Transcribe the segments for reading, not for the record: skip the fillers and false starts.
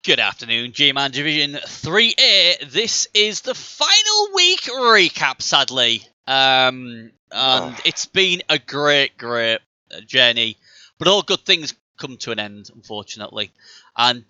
Good afternoon, Gman Division 3A. This is the final week recap, sadly. And it's been a great journey, but all good things come to an end, unfortunately. And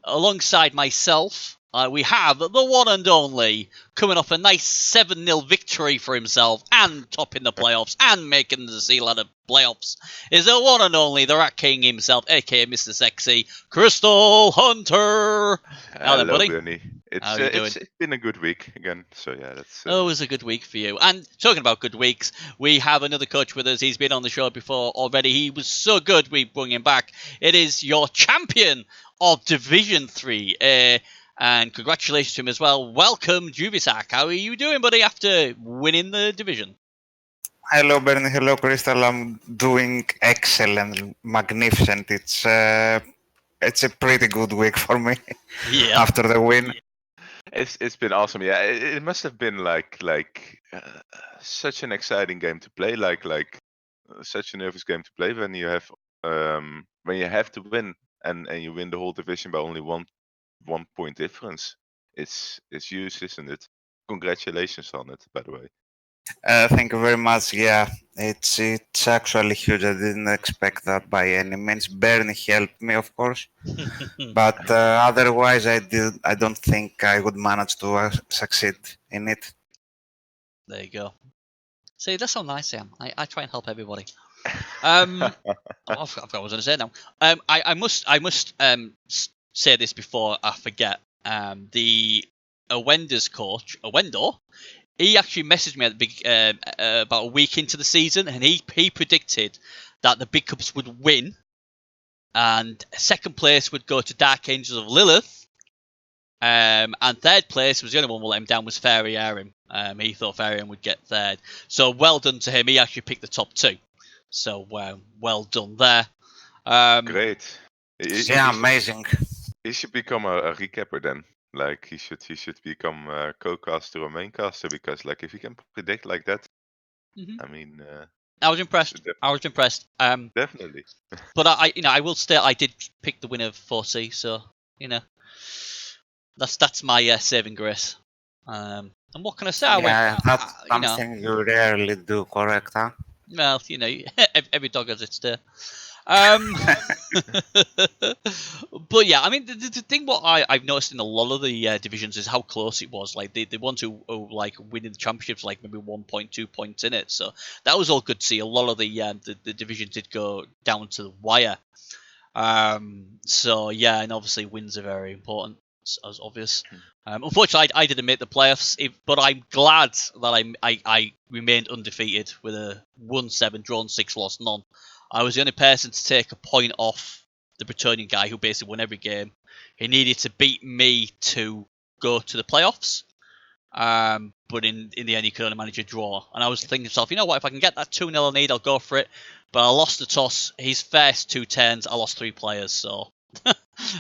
alongside myself, we have the one and only coming off a nice 7-0 victory for himself and topping the playoffs and making the Sea Ladder playoffs is the one and only, the Rat King himself, aka Mr. Sexy, Crystal Hunter. Hello, buddy. Bernie. How are you doing? It's been a good week again, so yeah, that's. Oh, it was a good week for you. And talking about good weeks, we have another coach with us. He's been on the show before already. He was so good, we brought him back. It is your champion of Division 3. And congratulations to him as well. Welcome, Juvesak. How are you doing, buddy, after winning the division? Hello, Bernie. Hello, Crystal. I'm doing excellent, magnificent. It's a pretty good week for me. Yeah. After the win. It's been awesome. Yeah, it must have been like such an exciting game to play. Such a nervous game to play when you have to win and you win the whole division by only one point difference. It's huge, isn't it? Congratulations on it, by the way. Thank you very much. Yeah, it's actually huge. I didn't expect that by any means. Bernie helped me, of course, but otherwise, I don't think I would manage to succeed in it. There you go. See, that's so nice, Sam. I try and help everybody. I forgot what I was going to say now. I must say this before I forget. The Awenda's coach, Awendo, he actually messaged me at the about a week into the season, and he predicted that the Big Cups would win, and second place would go to Dark Angels of Lilith, and third place was the only one who let him down was Fairy Arim. He thought Fairy Arim would get third, so well done to him. He actually picked the top two, so well done there. Great. Amazing. He should become a recapper then. Like he should become a co-caster or main caster, because like if he can predict like that, I mean. I was impressed. Definitely. But I will state I did pick the winner of 4C, so that's my saving grace. And what can I say? That's something you rarely do, correct? Huh? Well, every dog has its day. But yeah, I mean, the thing what I've noticed in a lot of the divisions is how close it was. Like the ones who like winning the championships, like maybe 1 point, 2 points in it. So that was all good to see. A lot of the divisions did go down to the wire. So yeah, and obviously wins are very important, as obvious. Unfortunately, I didn't make the playoffs, but I'm glad that I remained undefeated with a 1-7 drawn 6 lost none. I was the only person to take a point off the Bretonian guy who basically won every game. He needed to beat me to go to the playoffs. But in the end, he could only manage a draw. And I was thinking to myself, you know what, if I can get that 2-0 lead, I'll go for it. But I lost the toss. His first 2 turns, I lost 3 players. So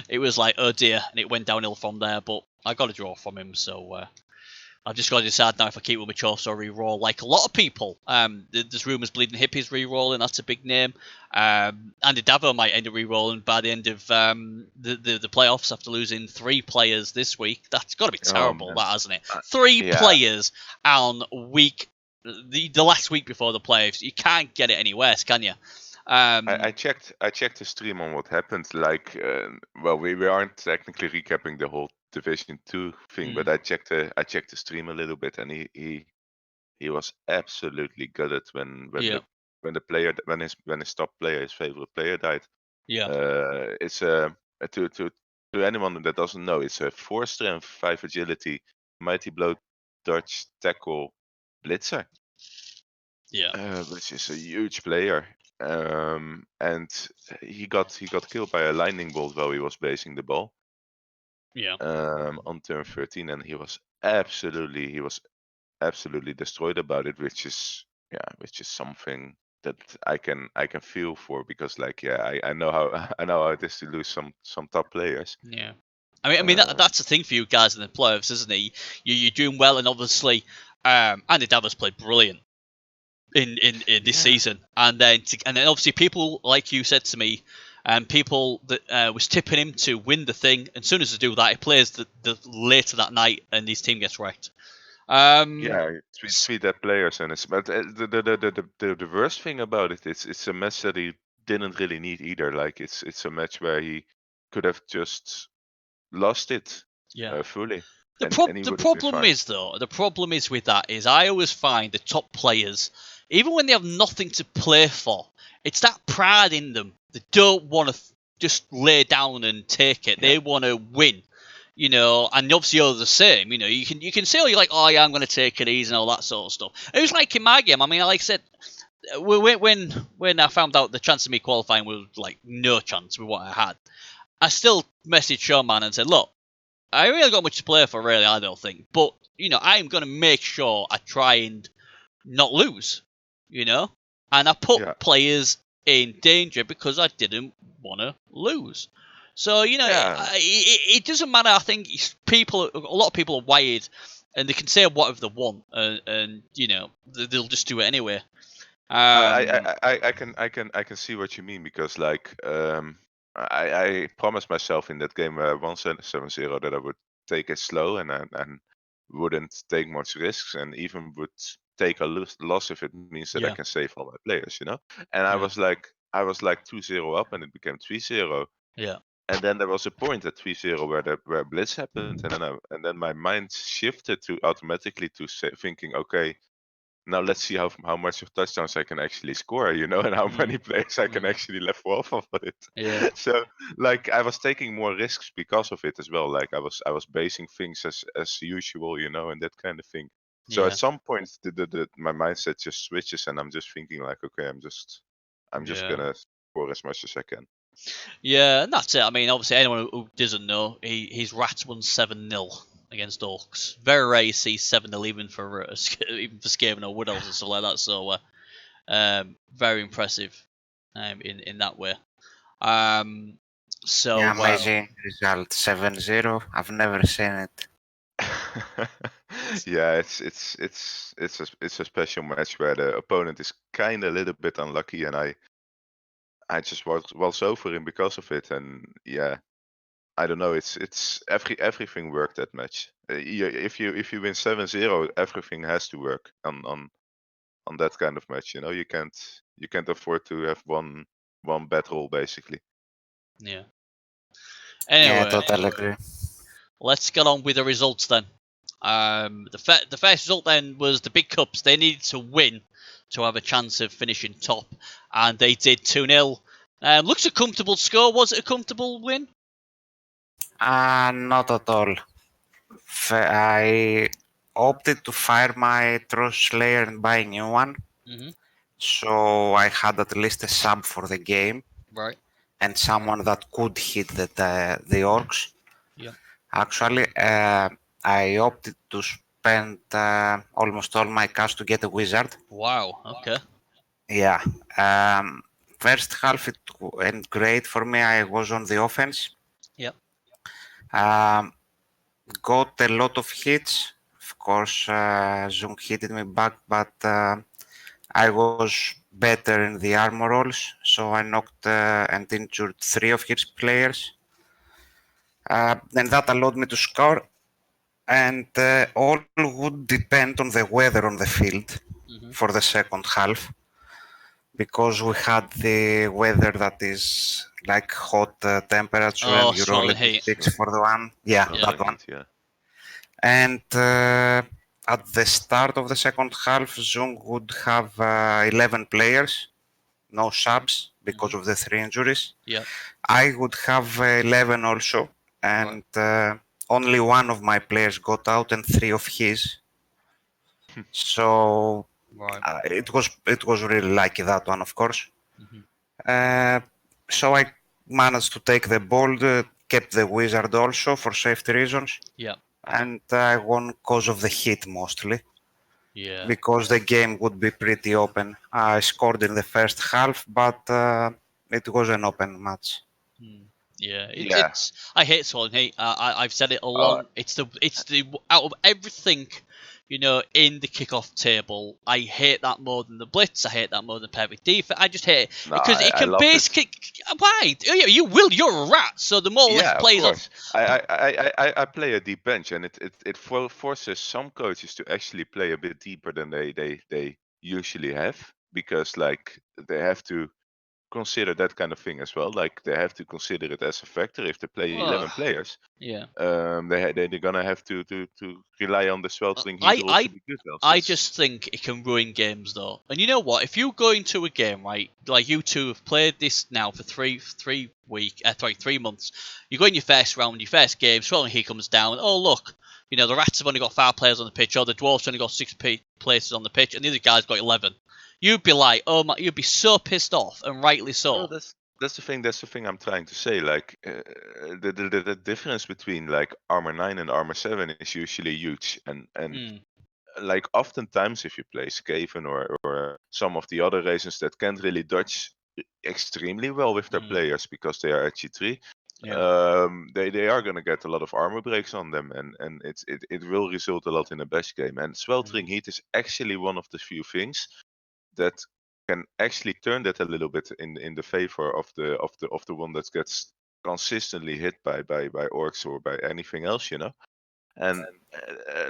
it was like, oh dear. And it went downhill from there. But I got a draw from him. So I've just got to decide now if I keep with my choice or re-roll. Like a lot of people, there's rumours Bleeding Hippies re-rolling. That's a big name. Andy Davo might end up re-rolling by the end of the playoffs after losing 3 players this week. That's got to be terrible, that, hasn't it? 3 players on week the last week before the playoffs. You can't get it any worse, can you? I checked the stream on what happened. Like, well, we aren't technically recapping the whole Division 2 thing, but I checked the stream a little bit, and he was absolutely gutted when his top player, his favorite player, died. Yeah. It's to anyone that doesn't know, it's a 4 strength, 5 agility, mighty blow, dodge, tackle, blitzer. Yeah. Which is a huge player. And he got killed by a lightning bolt while he was basing the ball. Yeah. On turn 13, and he was absolutely destroyed about it, which is something that I can feel for, because like I know how it is to lose some top players. Yeah. I mean that's the thing for you guys in the playoffs, isn't it? You're doing well, and obviously Andy Davos played brilliant in this season, and then obviously people like you said to me and people that was tipping him to win the thing. And as soon as they do that, he plays the later that night, and his team gets wrecked. Yeah, tweet that players, and but the worst thing about it is it's a match that he didn't really need either. Like it's a match where he could have just lost it fully, The and he the would have been problem fine. is though, the problem is with that is I always find the top players, even when they have nothing to play for, it's that pride in them. They don't want to just lay down and take it. Yeah. They want to win. You know, and obviously you're the same. You know, you can say, oh, you're like, oh yeah, I'm going to take it easy and all that sort of stuff. It was like in my game. I mean, like I said, when I found out the chance of me qualifying was like no chance with what I had, I still messaged Showman and said, look, I really got much to play for, really, I don't think. But, you know, I'm going to make sure I try and not lose, you know? And I put players in danger because I didn't want to lose. So, you know, it doesn't matter. I think a lot of people are wired and they can say whatever they want and you know, they'll just do it anyway. I can see what you mean, because like I promised myself in that game where I won 7-0 that I would take it slow and wouldn't take much risks, and even would take a loss if it means that I can save all my players, you know. And I was like 2-0 up, and it became 3-0. Yeah. And then there was a point at 3-0 where Blitz happened, and then my mind shifted to automatically to thinking, okay, now let's see how much of touchdowns I can actually score, you know, and how many players I can actually level off of it. Yeah. So like I was taking more risks because of it as well. Like I was basing things as usual, you know, and that kind of thing. So at some point my mindset just switches, and I'm just thinking like, okay, I'm just gonna score as much as I can. Yeah, and that's it. I mean, obviously, anyone who doesn't know, he's Rats won 7-0 against Orcs. Very rare you see 7-0 even for Skaven or Wood Elves and stuff like that. So, very impressive in that way. So yeah, amazing result, 7-0. I've never seen it. Yeah, it's a special match where the opponent is kind of a little bit unlucky, and I just was over him because of it. And yeah, I don't know. It's everything worked that match. If you win 7-0, everything has to work on that kind of match. You know, you can't afford to have one bad roll basically. Yeah. Anyway, yeah, totally agree. Let's get on with the results then. The first result then was the big cups. They needed to win to have a chance of finishing top, and they did 2-0. Looks a comfortable score. Was it a comfortable win? Not at all. I opted to fire my Troll Slayer and buy a new one. Mm-hmm. So I had at least a sub for the game. Right. And someone that could hit the orcs. Yeah. Actually, I opted to spend almost all my cash to get a wizard. Wow. Okay. Yeah. First half it went great for me. I was on the offense. Yep. Got a lot of hits. Of course, Zung hit me back, but I was better in the armor rolls, so I knocked and injured 3 of his players. And that allowed me to score. And all would depend on the weather on the field for the second half, because we had the weather that is like hot temperature, and you roll it 6 for the one. Yeah, that one. Yeah. And at the start of the second half, Zung would have 11 players, no subs because of the 3 injuries. Yeah. I would have 11 also, and only one of my players got out and 3 of his. So it was really lucky, that one, of course. So I managed to take the bold, kept the wizard also for safety reasons. Yeah. And I won because of the hit mostly. Yeah. Because the game would be pretty open. I scored in the first half, but it was an open match. Yeah, it's. I hate Swollen Heat. I've said it a lot. It's the out of everything in the kickoff table. I hate that more than the blitz. I hate that more than perfect defense. I just hate it No, because it I can love it. basically. Why? You will. You're a rat. So the more Yeah, left of plays off. course. I play a deep bench, and it forces some coaches to actually play a bit deeper than they usually have, because like they have to consider that kind of thing as well. Like they have to consider it as a factor if they play 11 players. Yeah. They're gonna have to rely on the sweltering heat I rules to be good. Else I it's- just think it can ruin games though. And you know what? If you go into a game, right, like you two have played this now for 3 months. You go in your first round, your first game, Swelling Heat comes down. Oh look, the Rats have only got 5 players on the pitch, or the Dwarfs only got 6 places on the pitch, and the other guy's got 11. You'd be like, oh my, you'd be so pissed off, and rightly so. Well, that's the thing. That's the thing I'm trying to say. Like the difference between like armor 9 and armor 7 is usually huge, and like oftentimes if you play Skaven or some of the other races that can't really dodge extremely well with their players because they are at G3, they are gonna get a lot of armor breaks on them, and it will result a lot in a bash game. And sweltering heat is actually one of the few things that can actually turn that a little bit in the favor of the one that gets consistently hit by orcs or by anything else, And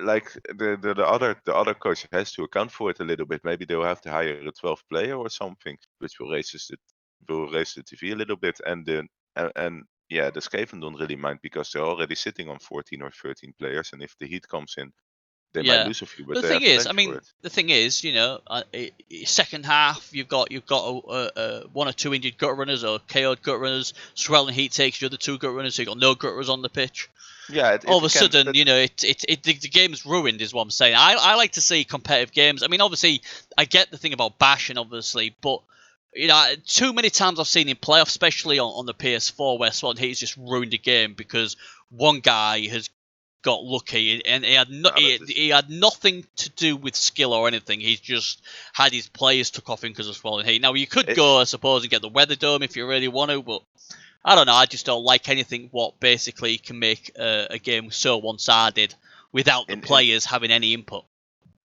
like the other coach has to account for it a little bit. Maybe they'll have to hire a 12th player or something, which will raise the TV a little bit. And yeah, the Skaven don't really mind because they're already sitting on 14 or 13 players, and if the heat comes in, they might lose a few, but The they thing have a is, bench for it. the thing is, second half you've got one or two injured gut runners or KO'd gut runners. Swelling Heat takes the other 2 gut runners, so you got no gut runners on the pitch. Yeah, All of a sudden, the game's ruined, is what I'm saying. I like to see competitive games. I mean, obviously, I get the thing about bashing, obviously, but too many times I've seen in playoffs, especially on the PS4, where Swelling Heat's just ruined the game because one guy has got lucky, and he had nothing to do with skill or anything. He's just had his players took off him because of Swelling Heat. Now you could go, I suppose, and get the Weather Dome if you really want to, but I don't know. I just don't like anything what basically can make a game so one-sided without the players having any input.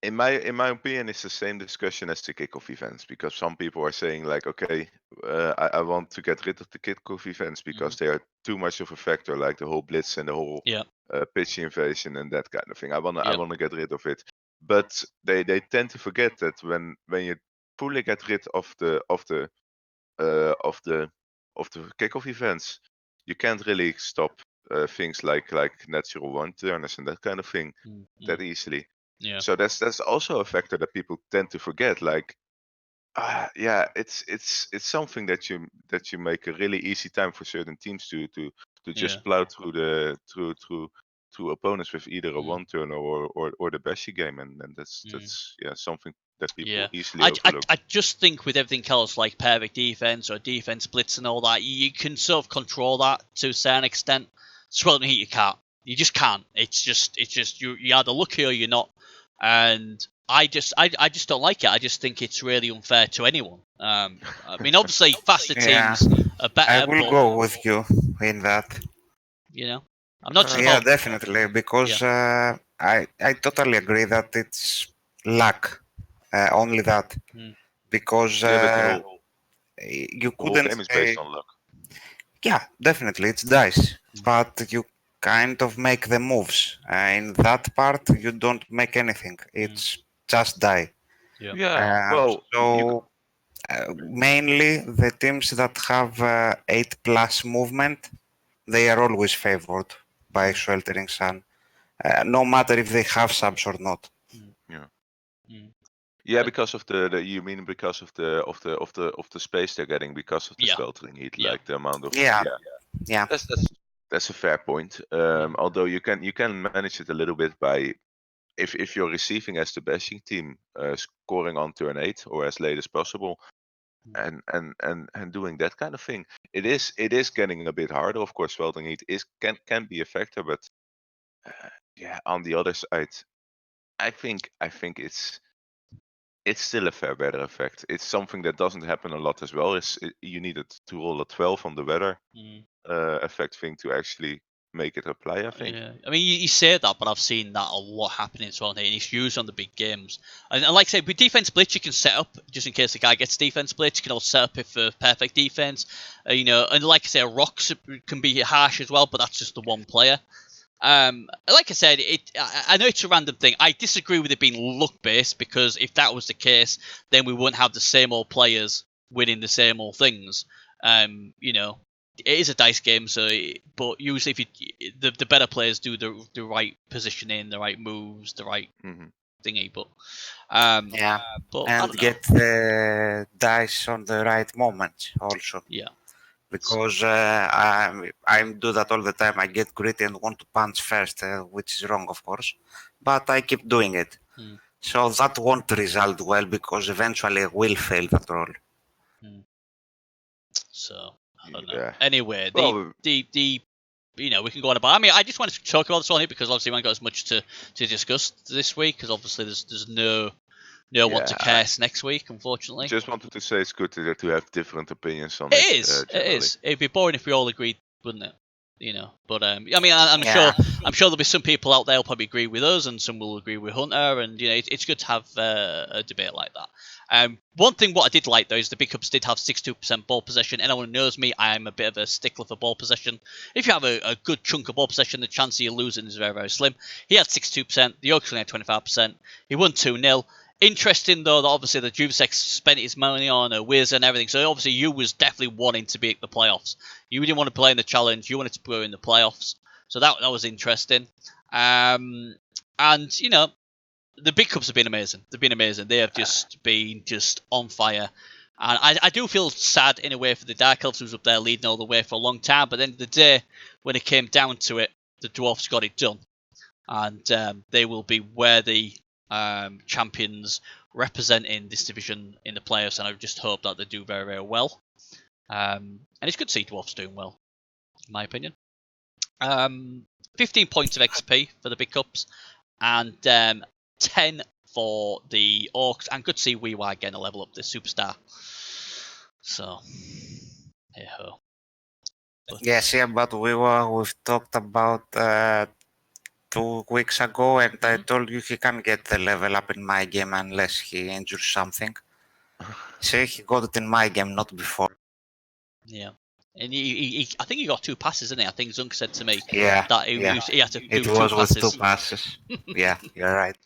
In my opinion, it's the same discussion as the kickoff events, because some people are saying like, okay, I want to get rid of the kickoff events because they are too much of a factor, like the whole blitz and the whole pitch invasion and that kind of thing. I wanna get rid of it, but they tend to forget that when you fully get rid of the kickoff events, you can't really stop things like natural one turners and that kind of thing that easily. Yeah. So that's also a factor that people tend to forget. Like, yeah, it's something that you make a really easy time for certain teams to just plow through opponents with either a one turner or the bashy game, and that's something that people easily overlook. I just think with everything else, like perfect defense or defense blitz and all that, you can sort of control that to a certain extent. Swelling Heat, you can't. You just can't. It's just you're either lucky or you're not. And I just don't like it. I just think it's really unfair to anyone. I mean, obviously, faster teams are better. I will go with you in that. I'm not just definitely, because I totally agree that it's luck, only that, because you couldn't game is based on luck. Yeah, definitely, it's dice, but you kind of make the moves. In that part, you don't make anything. It's just die. Well, mainly the teams that have 8+ movement, they are always favored by Sweltering Sun, no matter if they have subs or not. Yeah, because of you mean because of the space they're getting because of the sweltering heat, like the amount of That's a fair point. Although you can manage it a little bit by if you're receiving as the bashing team, scoring on turn 8 or as late as possible, and doing that kind of thing. It is getting a bit harder. Of course, sweltering heat can be a factor, but on the other side, I think it's still a fair weather effect. It's something that doesn't happen a lot as well. You needed to roll a 12 on the weather effect thing to actually make it apply. I think. Yeah, I mean, you say that, but I've seen that a lot happening as well, and it's used on the big games. And like I said, with defense blitz, you can set up just in case the guy gets defense blitz. You can also set up it for perfect defense. And like I say, rocks can be harsh as well, but that's just the one player. Like I said, I know it's a random thing. I disagree with it being luck based because if that was the case, then we wouldn't have the same old players winning the same old things. It is a dice game, but usually if the better players do the right positioning, the right moves, the right thingy. But Yeah, but I and don't know. get the dice on the right moment also. Yeah. Because I do that all the time. I get greedy and want to punch first, which is wrong, of course. But I keep doing it. So that won't result well because eventually I will fail that roll. So I don't know. Yeah. Anyway, Well, we can go on about. I mean, I just wanted to talk about this one here because obviously we haven't got as much to discuss this week because obviously there's no one to cast next week, unfortunately. Just wanted to say it's good to have different opinions on it. It is. It is. It'd be boring if we all agreed, wouldn't it? But I mean, I'm sure there'll be some people out there who'll probably agree with us, and some will agree with Hunter, and it's good to have a debate like that. One thing what I did like though is the big cups did have 62% ball possession. Anyone who knows me, I am a bit of a stickler for ball possession. If you have a good chunk of ball possession, the chance of you losing is very, very slim. He had 62%. The Oaks only had 25%. He won 2-0. Interesting though that obviously the Juvesak spent his money on a Wiz and everything, so obviously you was definitely wanting to be at the playoffs. You didn't want to play in the challenge, you wanted to go in the playoffs, so that was interesting. And the big cups have been amazing. They've been amazing. They have just been on fire, and I do feel sad in a way for the Dark Elves who's up there leading all the way for a long time. But at the end of the day, when it came down to it, the Dwarfs got it done, and they will be worthy champions representing this division in the playoffs, and I just hope that they do very, very well. And it's good to see Dwarfs doing well, in my opinion. 15 points of XP for the big cups, and 10 for the Orcs, and good to see WeWire getting a level up, the superstar. So, hey ho. Yes, but we've talked about 2 weeks ago, and I told you he can't get the level up in my game unless he injures something. See, he got it in my game, not before. Yeah. And I think he got 2 passes, didn't he? I think Zunk said to me that he had to do 2 passes. It was with 2 passes. Yeah, you're right.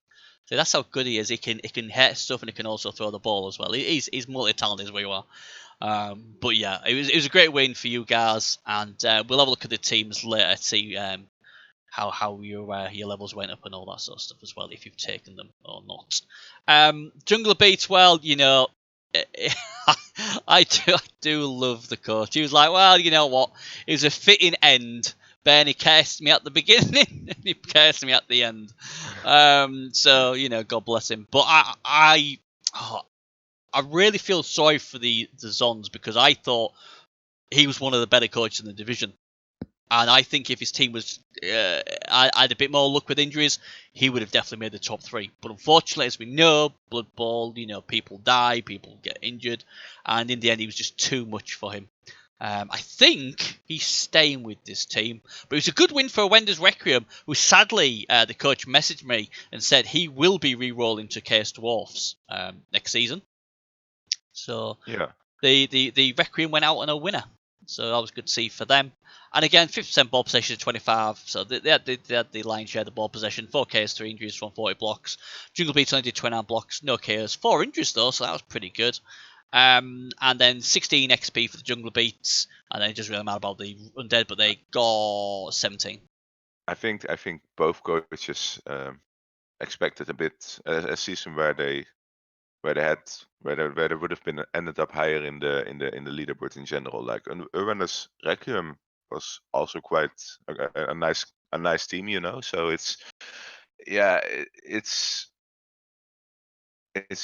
So that's how good he is. He can hit stuff and he can also throw the ball as well. He's multi-talented as we are. But yeah, it was a great win for you guys, and we'll have a look at the teams later to see how your levels went up and all that sort of stuff as well, if you've taken them or not. Jungler Beats, well, I do love the coach. He was like, well, you know what? It was a fitting end. Bernie cursed me at the beginning, and he cursed me at the end. So God bless him. But I really feel sorry for the Zons because I thought he was one of the better coaches in the division. And I think if his team was had a bit more luck with injuries, he would have definitely made the top 3. But unfortunately, as we know, Blood Bowl, people die, people get injured, and in the end, he was just too much for him. I think he's staying with this team, but it was a good win for Wender's Requiem, who sadly the coach messaged me and said he will be re-rolling to Chaos Dwarfs next season. So yeah, the Requiem went out on a winner. So that was good to see for them. And again, 50% ball possession to 25. So they had the lion's share of the ball possession. 4 KOs, 3 injuries from 40 blocks. Jungle Beats only did 29 blocks, no KOs. 4 injuries though, so that was pretty good. And then 16 XP for the Jungle Beats. And then it doesn't really matter about the Undead, but they got 17. I think both coaches expected a bit a season where they would have been ended up higher in the leaderboard in general. Like Urbanus Requiem was also quite a nice team, So it's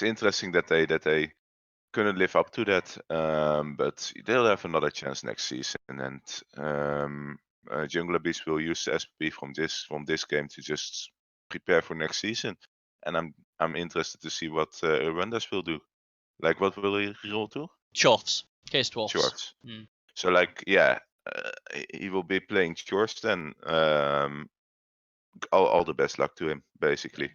interesting that they couldn't live up to that, but they'll have another chance next season. And Jungler Beast will use the SP from this game to just prepare for next season. And I'm interested to see what Urbanus will do. Like, what will he roll to? Dwarfs. Case Dwarfs. Shorts. So, like, yeah, he will be playing Chores then. All the best luck to him, basically.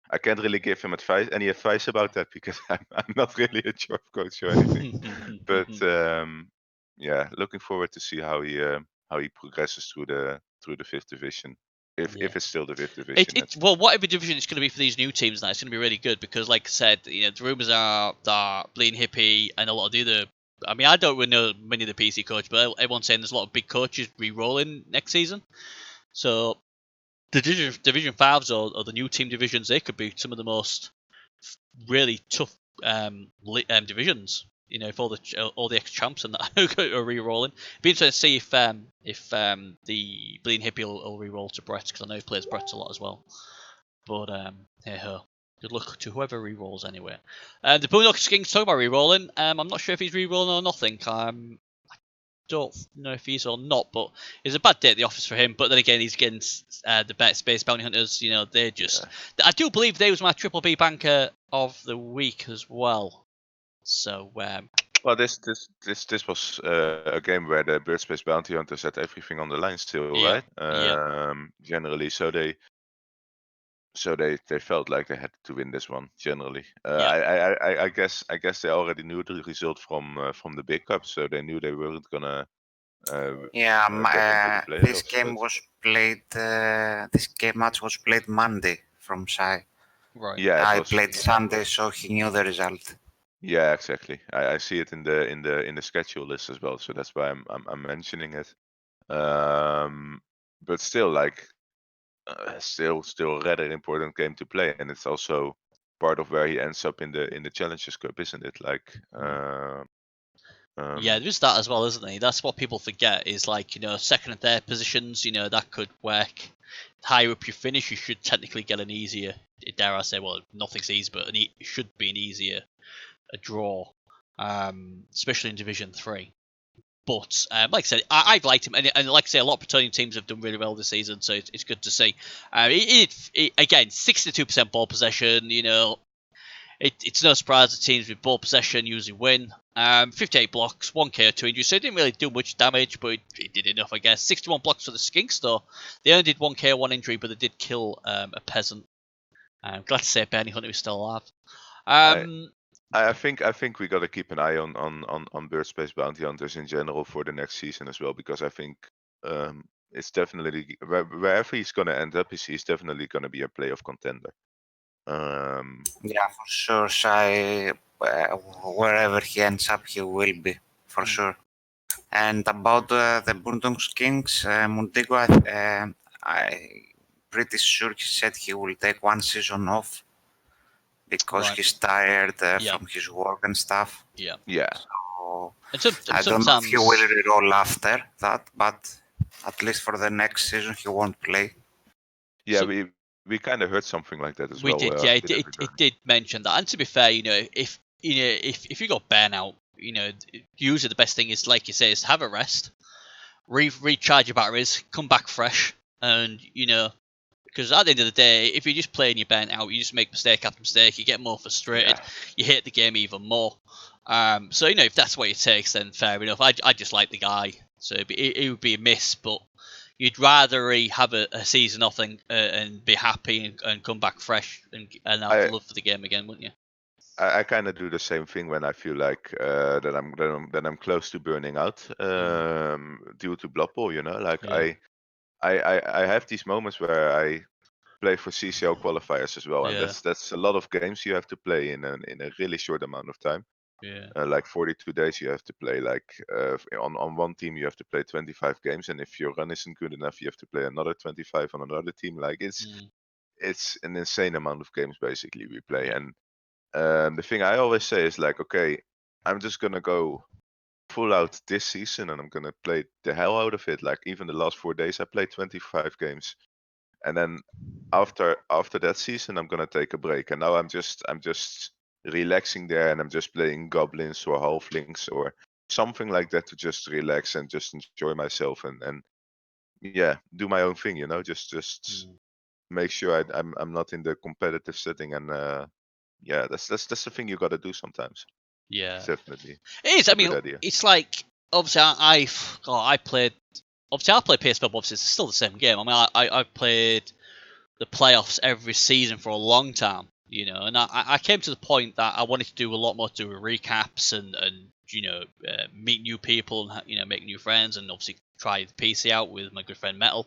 I can't really give him any advice about that because I'm not really a Chores coach or anything. But yeah, looking forward to see how he progresses through the fifth division. If it's still the fifth division. Well, whatever division it's going to be for these new teams now, it's going to be really good because, like I said, the rumours are that Bleeding Hippie and a lot of the other. I mean, I don't really know many of the PC coaches, but everyone's saying there's a lot of big coaches re-rolling next season. So the Division 5s or the new team divisions, they could be some of the most really tough divisions. If all the ex-champs and that are re-rolling. It'd be interesting to see if the Bleeding Hippie will re-roll to Brett, because I know he plays Brett a lot as well. But hey ho. Good luck to whoever re-rolls anyway. The Boondocks Kings talking about re-rolling. I'm not sure if he's re-rolling or nothing. I don't know if he's or not, but it's a bad day at the office for him. But then again, he's against the Bet Space Bounty Hunters. They're just. Yeah. I do believe they was my Triple B banker of the week as well. So. Well, this was a game where the Bird Space Bounty Hunters had everything on the line still, right? Generally, so they felt like they had to win this one. Generally, I guess they already knew the result from the big cup, so they knew they weren't gonna. This game was played. This match was played Monday from Sai. Right. Yeah, I played Sunday, so he knew the result. Yeah, exactly. I see it in the schedule list as well, so that's why I'm mentioning it. But still, like, still a rather important game to play, and it's also part of where he ends up in the Challengers Cup, isn't it? Like, yeah, there's that as well, isn't there? That's what people forget is, like, second and third positions, that could work. Higher up you finish, you should technically get an easier, dare I say, well, nothing's easy, but it should be an easier draw, especially in Division 3. But, like I said, I've liked him, and like I say, a lot of Bretonian teams have done really well this season, so it's good to see. Again, 62% ball possession, it's no surprise that teams with ball possession usually win. 58 blocks, 1 KO, 2 injuries, so it didn't really do much damage, but it did enough, I guess. 61 blocks for the Skinks, though. They only did 1 KO, 1 injury, but they did kill a peasant. I'm glad to say Bernie Hunter is still alive. I think we got to keep an eye on Bird Space Bounty Hunters in general for the next season as well, because I think it's definitely wherever he's going to end up, he's definitely going to be a playoff contender. Yeah, for sure. Shai, wherever he ends up, he will be for sure. And about the Boondocks Kings, Mundigo, I'm pretty sure he said he will take 1 season off because he's tired from his work and stuff. Yeah. So I don't know if he will re-roll after that, but at least for the next season he won't play. Yeah, we kind of heard something like that as well. We did, yeah. It did mention that, and to be fair, if you got burnout, usually the best thing is, like you say, is to have a rest, recharge your batteries, come back fresh, and because at the end of the day, if you're just playing your burnt out, you just make mistake after mistake, you get more frustrated, you hate the game even more. So if that's what it takes, then fair enough. I just like the guy, so it would be a miss, but you'd rather have a season off and be happy and come back fresh and have love for the game again, wouldn't you? I kind of do the same thing when I feel like that I'm close to burning out due to Blood Bowl. Like I have these moments where I play for CCL qualifiers as well, and that's a lot of games you have to play in a really short amount of time. Like 42 days you have to play. Like on one team you have to play 25 games, and if your run isn't good enough, you have to play another 25 on another team. Like it's an insane amount of games basically we play. And the thing I always say is like, okay, I'm just gonna go full out this season, and I'm gonna play the hell out of it. Like even the last 4 days, I played 25 games, and then after that season, I'm gonna take a break. And now I'm just relaxing there, and I'm just playing goblins or halflings or something like that to just relax and just enjoy myself and yeah, do my own thing. Just make sure I'm not in the competitive setting, and yeah, that's the thing you got to do sometimes. Yeah, definitely. it is. I mean, it's like obviously I played. Obviously, I play PS4, but obviously it's still the same game. I mean, I've played the playoffs every season for a long time, and I came to the point that I wanted to do a lot more to do with recaps and meet new people and make new friends, and obviously try the PC out with my good friend Metal,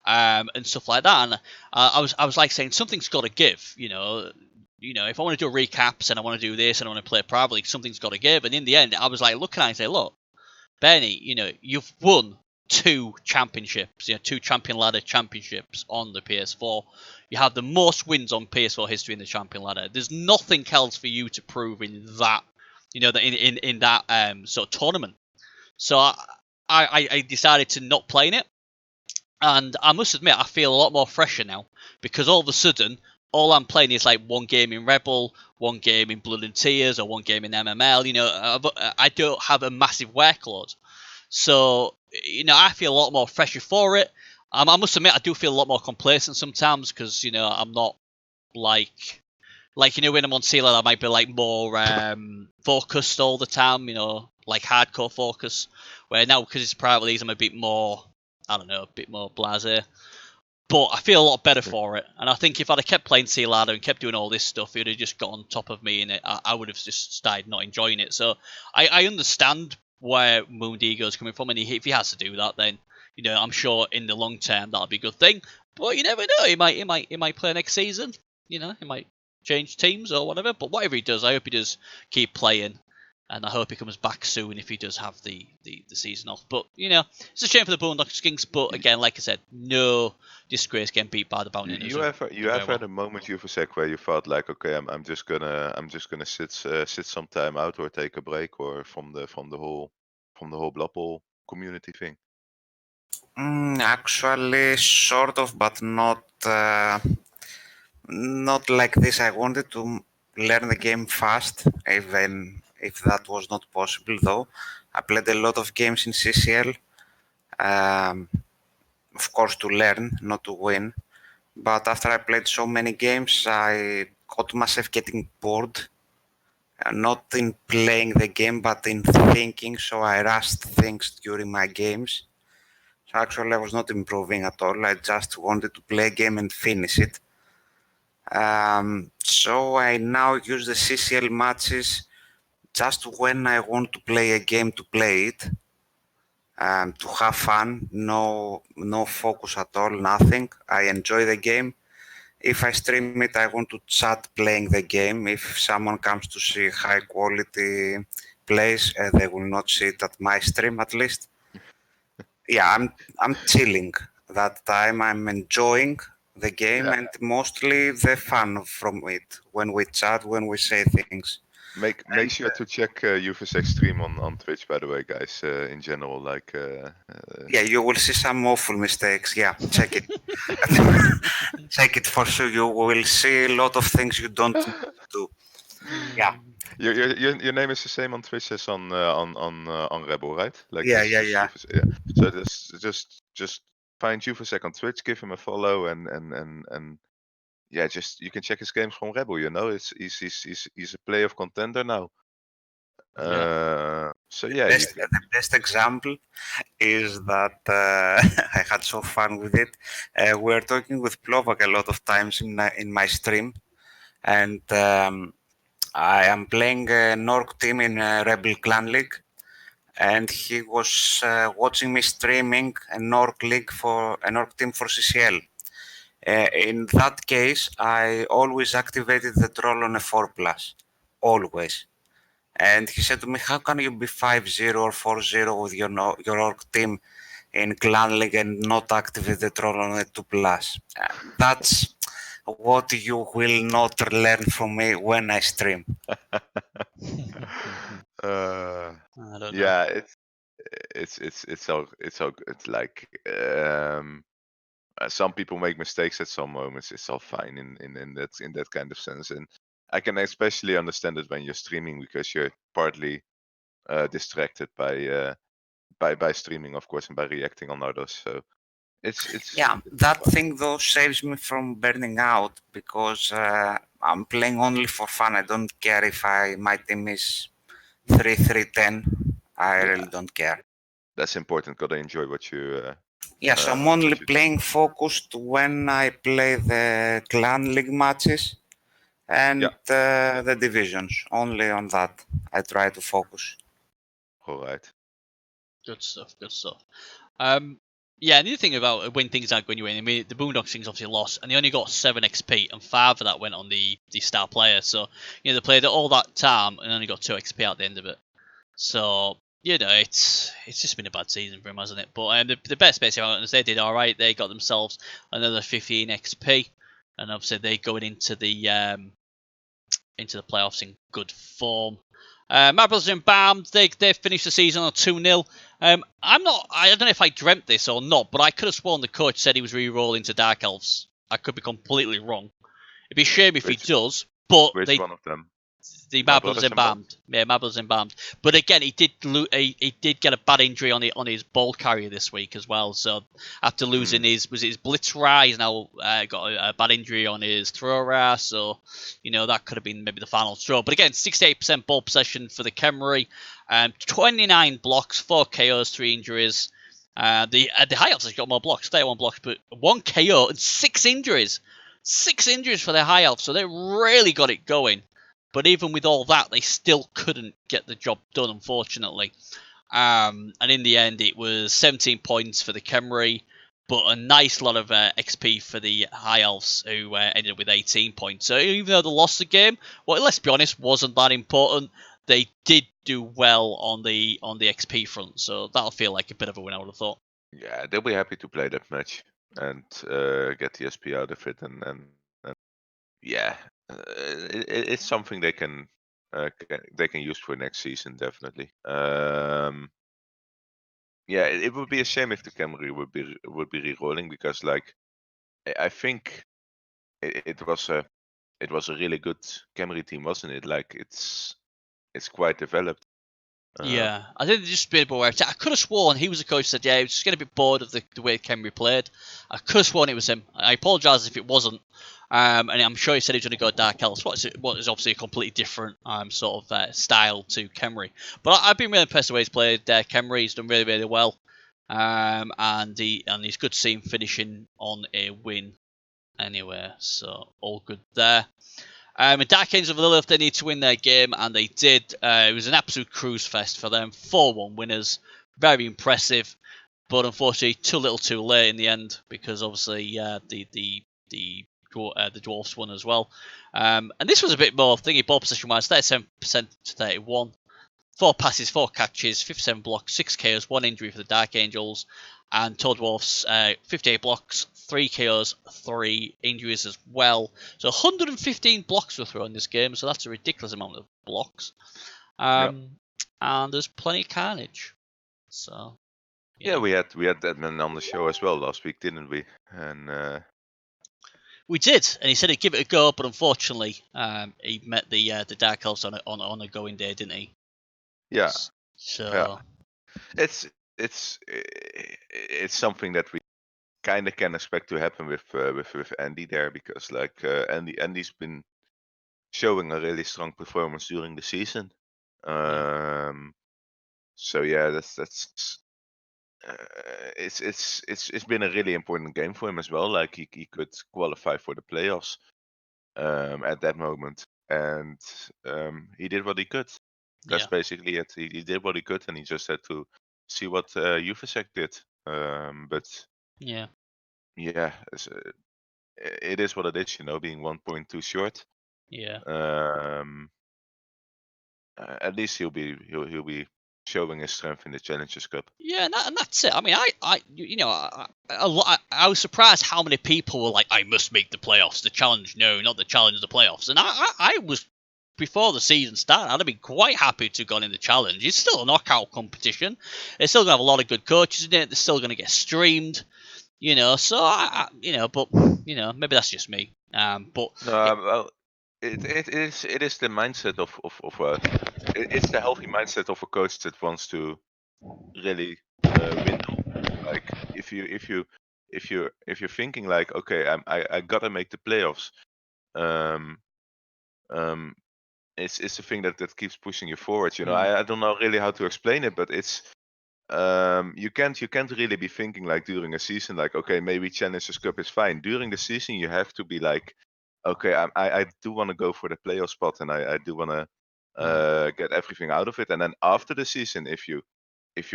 and stuff like that. And I was like saying something's got to give, if I want to do recaps and I want to do this and I want to play privately, something's got to give. And in the end, I was like looking at it and say, look, Benny, you've won 2 championships, 2 champion ladder championships on the PS4. You have the most wins on PS4 history in the champion ladder. There's nothing else for you to prove in that, in that sort of tournament. So I decided to not play in it, and I must admit I feel a lot more fresher now, because all of a sudden all I'm playing is like one game in Rebel, one game in Blood and Tears, or one game in MML. I don't have a massive workload. So, I feel a lot more fresher for it. I must admit, I do feel a lot more complacent sometimes, because, I'm not like, when I'm on Sealand, I might be like more focused all the time, like hardcore focus. Where now, because it's private leagues, I'm a bit more, I don't know, a bit more blasé. But I feel a lot better for it. And I think if I'd have kept playing Sea Ladder and kept doing all this stuff, it would have just got on top of me, and I would have just started not enjoying it. So I understand where Moondigo is coming from, and if he has to do that, then I'm sure in the long term that'll be a good thing. But you never know; he might play next season. He might change teams or whatever. But whatever he does, I hope he does keep playing, and I hope he comes back soon if he does have the season off. But it's a shame for the Boondock Skinks. But again, like I said, no disgrace getting beat by the Bounty Hunters. You have had a moment, Juvesak, where you felt like, okay, I'm just gonna sit some time out or take a break or from the whole Blood Bowl community thing. Actually, sort of, but not like this. I wanted to learn the game fast, even if that was not possible. Though I played a lot of games in CCL, of course, to learn, not to win. But after I played so many games, I got myself getting bored. Not in playing the game, but in thinking. So I rushed things during my games. So actually, I was not improving at all. I just wanted to play a game and finish it. So I now use the CCL matches just when I want to play a game to play it, to have fun. No focus at all, nothing. I enjoy the game. If I stream it, I want to chat playing the game. If someone comes to see high quality plays, they will not see it at my stream at least. Yeah, I'm chilling that time. I'm enjoying the game and mostly the fun from it. When we chat, when we say things. Make sure to check Juvesak stream on Twitch, by the way, guys. In general, like. Yeah, you will see some awful mistakes. Yeah, check it. Check it for sure. You will see a lot of things you don't do. Yeah. Your name is the same on Twitch as on Rebel, right? Like Yeah. So just find Juvesak on Twitch, give him a follow, and yeah, just you can check his games from Rebel. He's a play of contender now. So yeah, the best example is that I had so fun with it. We were talking with Plovak a lot of times in my stream, and I am playing an orc team in Rebel Clan League, and he was watching me streaming an orc team for CCL. In that case, I always activated the troll on a 4+, always. And he said to me, how can you be 5-0 or 4-0 with your orc team in Clan League and not activate the troll on a 2+? That's what you will not learn from me when I stream. I don't know. Yeah, it's all good. Like some people make mistakes at some moments. It's all fine in that kind of sense, and I can especially understand it when you're streaming because you're partly distracted by streaming, of course, and by reacting on others. So it's that thing though saves me from burning out because I'm playing only for fun. I don't care if my team is 3-3-10. I Yeah. really don't care. That's important. Gotta enjoy what you. Yes, I'm what only you do. playing focused when I play the clan league matches and the divisions. Only on that I try to focus. All right. Good stuff. Good stuff. Yeah, and the other thing about when things aren't going your way, I mean, the Boondocks things obviously lost, and they only got 7 XP, and 5 of that went on the star player. So, you know, they played it all that time and only got 2 XP at the end of it. So, you know, it's just been a bad season for him, hasn't it? But the best basically is they did all right. They got themselves another 15 XP, and obviously they going into the playoffs in good form. My brothers in BAM, they finished the season on 2-0. I don't know if I dreamt this or not, but I could have sworn the coach said he was re-rolling to Dark Elves. I could be completely wrong. It'd be a shame if he does, but Which one of them? the My Marbles Brothers in BAM? embalmed. Yeah, Marbles embalmed. But again, he did he did get a bad injury on his ball carrier this week as well. So after losing his Blitzra, he's now got a bad injury on his thrower. So you know that could have been maybe the final straw. But again, 68% ball possession for the Khemri, 29 blocks, 4 KOs, 3 injuries. The High Elves has got more blocks, 31 blocks, but 1 KO and 6 injuries. 6 injuries for the High Elves, so they really got it going. But even with all that, they still couldn't get the job done, unfortunately. And in the end, it was 17 points for the Khemri, but a nice lot of XP for the High Elves, who ended up with 18 points. So even though they lost the game, well, let's be honest, wasn't that important. They did do well on the XP front, so that'll feel like a bit of a win, I would have thought. Yeah, they'll be happy to play that match and get the SP out of it, and yeah, it's something they can use for next season, definitely. Yeah, it would be a shame if the Camry would be re-rolling, because like I think it was a really good Camry team, wasn't it? Like it's quite developed. Yeah, I think they just been a bit aware. I could have sworn he was the coach who said, yeah, he was just getting a bit bored of the way Khemri played. I could have sworn it was him. I apologise if it wasn't. And I'm sure he said he was going to go Dark Elves, what is obviously a completely different sort of style to Khemri. But I've been really impressed with the way he's played Khemri. He's done really, really well. And it's good to see him finishing on a win anyway. So all good there. Dark Angels of Lilith, they need to win their game, and they did. It was an absolute cruise fest for them. 4-1 winners. Very impressive, but unfortunately too little too late in the end, because obviously the Dwarfs won as well. And this was a bit more thingy ball position wise, 37% to 31. 4 passes, 4 catches, 57 blocks, 6 KOs, 1 injury for the Dark Angels. And Toad Dwarfs, 58 blocks, 3 KOs, 3 injuries as well. So 115 blocks were thrown in this game, so that's a ridiculous amount of blocks. And there's plenty of carnage. So yeah, we had Edmund on the show as well last week, didn't we? And we did, and he said he'd give it a go, but unfortunately, he met the Dark Elves on a going day, didn't he? Yeah. So it's something that we kind of can expect to happen with Andy there, because like Andy's been showing a really strong performance during the season. So yeah, that's it's been a really important game for him as well. Like he could qualify for the playoffs at that moment, and he did what he could. That's basically it. He did what he could, and he just had to see what Juvesak did. But yeah, it is what it is, you know, being 1 point too short. Yeah. At least he'll be showing his strength in the Challengers Cup. Yeah, and that's it. I mean, I was surprised how many people were like, "I must make the playoffs." The challenge, no, not the challenge, the playoffs. And I was, before the season started, I'd have been quite happy to have gone in the challenge. It's still a knockout competition. It's still gonna have a lot of good coaches in it. They're still gonna get streamed, you know. So but maybe that's just me. But Well, it is the mindset of it's the healthy mindset of a coach that wants to really win. Like if you're thinking like, okay, I gotta make the playoffs, it's the thing that keeps pushing you forward. You know, Mm. I don't know really how to explain it, but it's you can't really be thinking like during a season like, okay, maybe Challengers Cup is fine. During the season, you have to be like, okay, I do want to go for the playoff spot, and I do want to get everything out of it. And then after the season, if you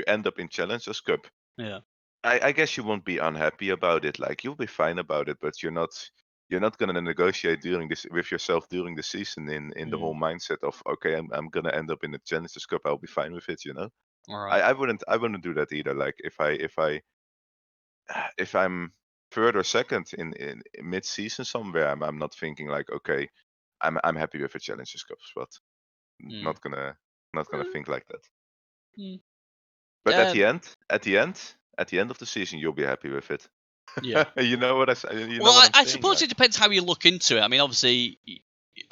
end up in Challengers Cup, Yeah. I guess you won't be unhappy about it. Like, you'll be fine about it, but you're not gonna negotiate during this with yourself during the season in the whole mindset of, okay, I'm gonna end up in the Challengers Cup. I'll be fine with it. You know, All right. I wouldn't do that either. Like, if I'm third or second in mid season somewhere, I'm not thinking like, okay, I'm happy with a Challengers Cup spot. Mm. Not gonna think like that. Mm. But Um, at the end of the season, you'll be happy with it. yeah. You know what you know Well, what I'm I saying? suppose Like, it depends how you look into it. I mean, obviously,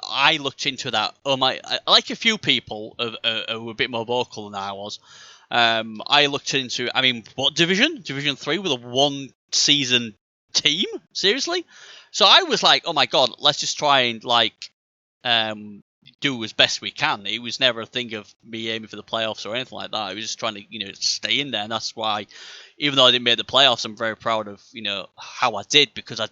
I looked into that. Like a few people who were a bit more vocal than I was. I looked into. I mean, what division? Division 3 with a one-season team? Seriously? So I was like, oh my god, let's just try and do as best we can. It was never a thing of me aiming for the playoffs or anything like that. I was just trying to, stay in there, and that's why, even though I didn't make the playoffs, I'm very proud of, how I did, because I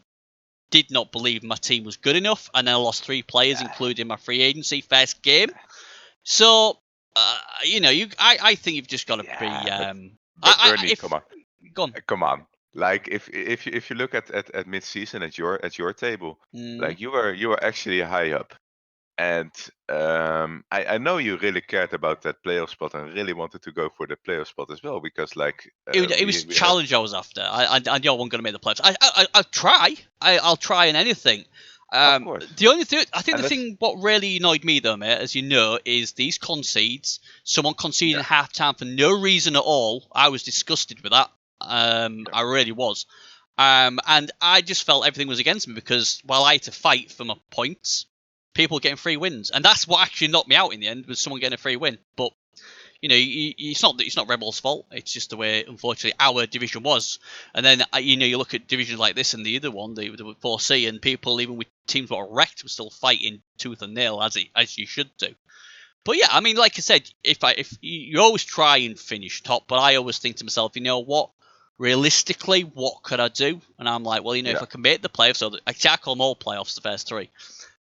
did not believe my team was good enough, and then I lost 3 players, including my free agency first game. So, I think you've just got to be. yeah, but Bernie, If go on. come on. Like, if you look at mid season at your table, like, you were actually high up. And I know you really cared about that playoff spot and really wanted to go for the playoff spot as well, because like It was we had, challenge I was after. I know I wasn't going to make the playoffs. I'll try. I'll try in anything. of course, The only thing I think and the that's thing what really annoyed me though, mate, as you know, is these concedes. Someone conceding yeah, half time for no reason at all. I was disgusted with that. yeah, I really was. And I just felt everything was against me, because while I had to fight for my points, people were getting free wins, and that's what actually knocked me out in the end, was someone getting a free win. But it's not Rebel's fault. It's just the way, unfortunately, our division was. And then you look at divisions like this and the other one, the 4C, and people even with teams that are wrecked were still fighting tooth and nail, as you should do. But yeah, I mean, like I said, if you always try and finish top, but I always think to myself, you know what? Realistically, what could I do? And I'm like, well, if yeah, I can make the playoffs, so I call them all playoffs, the first 3,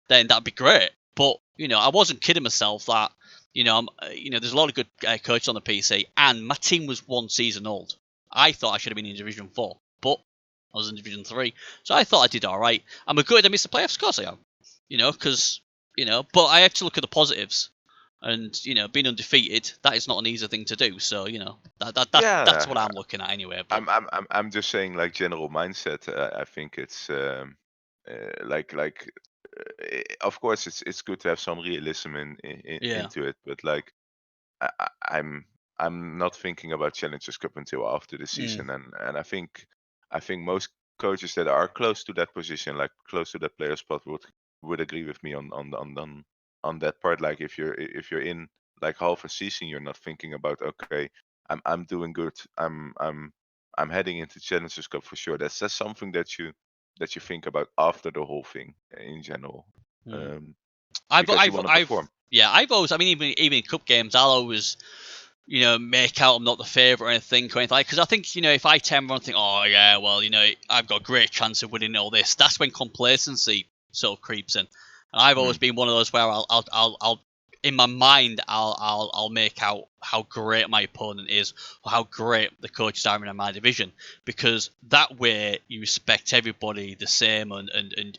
then that'd be great. But I wasn't kidding myself that there's a lot of good coaches on the PC, and my team was 1 season old. I thought I should have been in Division 4, but I was in Division 3, so I thought I did all right. Am I good? I missed the playoffs? Of course I am. Because but I have to look at the positives, and being undefeated, that is not an easy thing to do. So that's what yeah. I'm looking at anyway. But I'm just saying, like, general mindset. I think it's of course it's good to have some realism yeah, into it, but like, I, I- I'm I'm not thinking about Challengers Cup until after the mm, season, and I think most coaches that are close to that position, like close to that player spot, would agree with me on that part. Like, if you're in like half a season, you're not thinking about, okay, I'm doing good. I'm heading into Challengers Cup for sure. That's something that you think about after the whole thing in general, mm. um, I've because you I've want to I've perform. yeah, I've always. I mean, even in cup games, I'll always make out I'm not the favourite or anything, because I think, if I turn around and think, oh yeah, well, I've got a great chance of winning all this, that's when complacency sort of creeps in. And I've always Hmm. been one of those where I'll in my mind, I'll make out how great my opponent is, or how great the coaches are in my division, because that way you respect everybody the same, and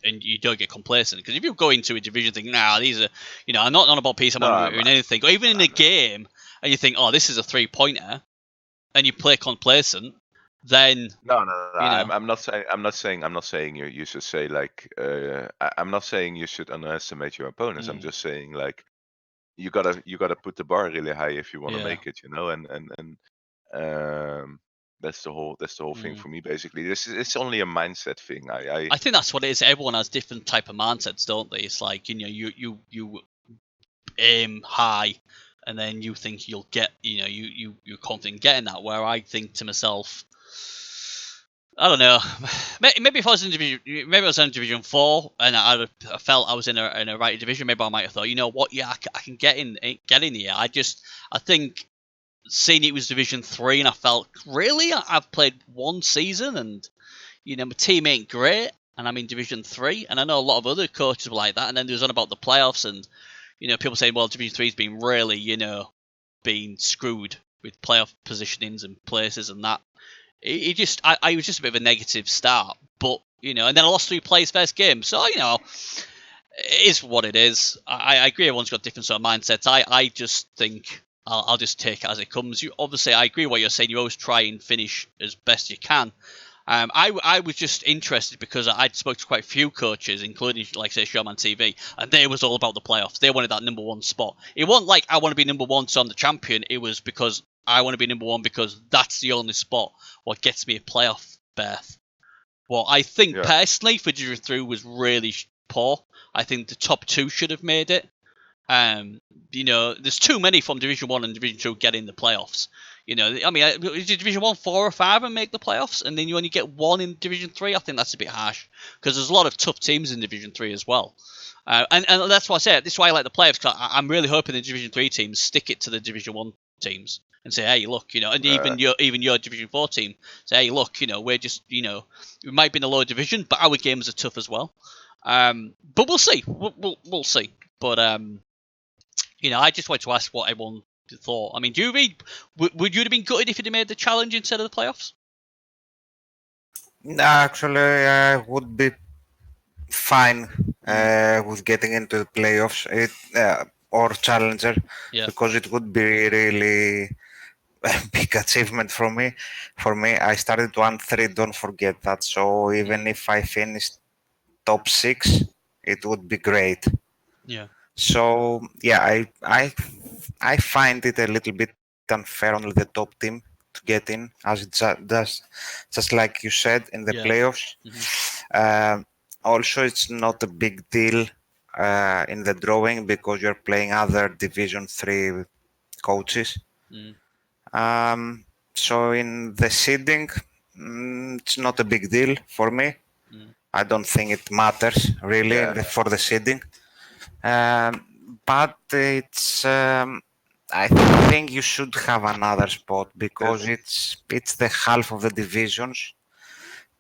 you don't get complacent. Because if you go into a division thinking, nah, these are, I'm not on about peace, I'm No, on in anything, or even in a I'm game, and you think, oh, this is a 3-pointer, and you play complacent, then no. you know, I'm not saying you should say like. I'm not saying you should underestimate your opponents. I'm mm, just saying, like, you gotta put the bar really high if you want to yeah. make it. And that's the whole thing Mm. for me. Basically, it's only a mindset thing. I I think that's what it is. Everyone has different type of mindsets, don't they? It's like, you aim high, and then you think you'll get, you're confident getting that. Where I think to myself, I don't know. Maybe if I was in Division 4 and I felt I was in a right division, maybe I might have thought, you know what, yeah, I can get in here. I think seeing it was Division 3 and I felt, really, I've played one season and, you know, my team ain't great and I'm in Division 3, and I know a lot of other coaches were like that, and then there was on about the playoffs and, you know, people saying, well, Division 3's been really, you know, being screwed with playoff positionings and places and that. I was just a bit of a negative start, but, you know, and then I lost 3 players first game, so, you know, it is what it is. I agree everyone's got different sort of mindsets. I just think I'll just take it as it comes. Obviously, I agree with what you're saying. You always try and finish as best you can. I was just interested because I'd spoke to quite a few coaches, including, like, say, Showman TV, and they was all about the playoffs. They wanted that number 1 spot. It wasn't like I want to be number 1 so I'm the champion. It was because I want to be number 1 because that's the only spot what gets me a playoff berth. Well, I think personally for Division 3 was really poor. I think the top 2 should have made it. You know, there's too many from Division 1 and Division 2 getting the playoffs. You know, I mean, is Division 1 4 or 5 and make the playoffs, and then you only get 1 in Division 3? I think that's a bit harsh because there's a lot of tough teams in Division 3 as well. And that's why I say this is why I like the playoffs, because I'm really hoping the Division 3 teams stick it to the Division 1 teams and say, hey, look, you know, and even your Division 4 team say, hey, look, you know, we're just, you know, we might be in the lower division, but our games are tough as well. But we'll see. We'll see. But you know, I just wanted to ask what everyone thought. I mean, do you read? Would you have been gutted if you'd have made the challenge instead of the playoffs? No, actually, I would be fine with getting into the playoffs or challenger, because it would be really a big achievement for me. I started 1-3. Don't forget that. So even if I finished top 6, it would be great. Yeah. So yeah, I find it a little bit unfair on the top team to get in, as it does, just like you said, in the playoffs. Mm-hmm. Also, it's not a big deal in the drawing because you're playing other Division 3 coaches. So in the seeding, it's not a big deal for me. I don't think it matters really for the seeding. But it's I think you should have another spot because it's the half of the divisions.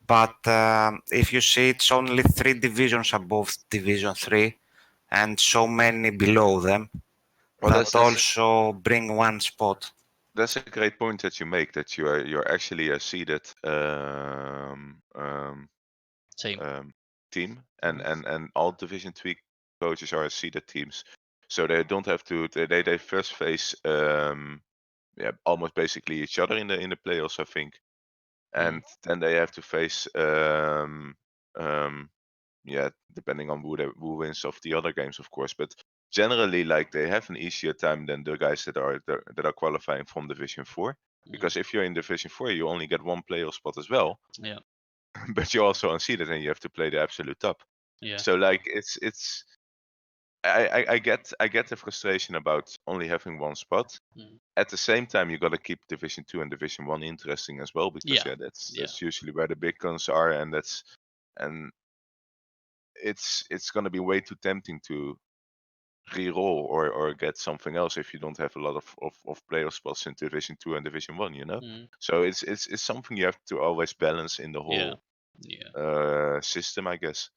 But if you see, it's only 3 divisions above Division 3 and so many below them, that also bring 1 spot. That's a great point that you make, that you're actually a seeded team, and all Division 3 coaches are seeded teams, so they don't have to. They first face almost basically each other in the playoffs, I think, and then they have to face depending on who wins of the other games, of course, but generally, like, they have an easier time than the guys that are qualifying from Division 4, because if you're in Division 4, you only get 1 playoff spot as well. Yeah. But you're also unseeded and you have to play the absolute top. Yeah. So, like, it's I get the frustration about only having 1 spot. At the same time, you got to keep Division 2 and Division 1 interesting as well, because that's usually where the big guns are, and it's going to be way too tempting to re-roll or get something else if you don't have a lot of playoff spots in Division 2 and Division 1, you know? So it's something you have to always balance in the whole system, I guess.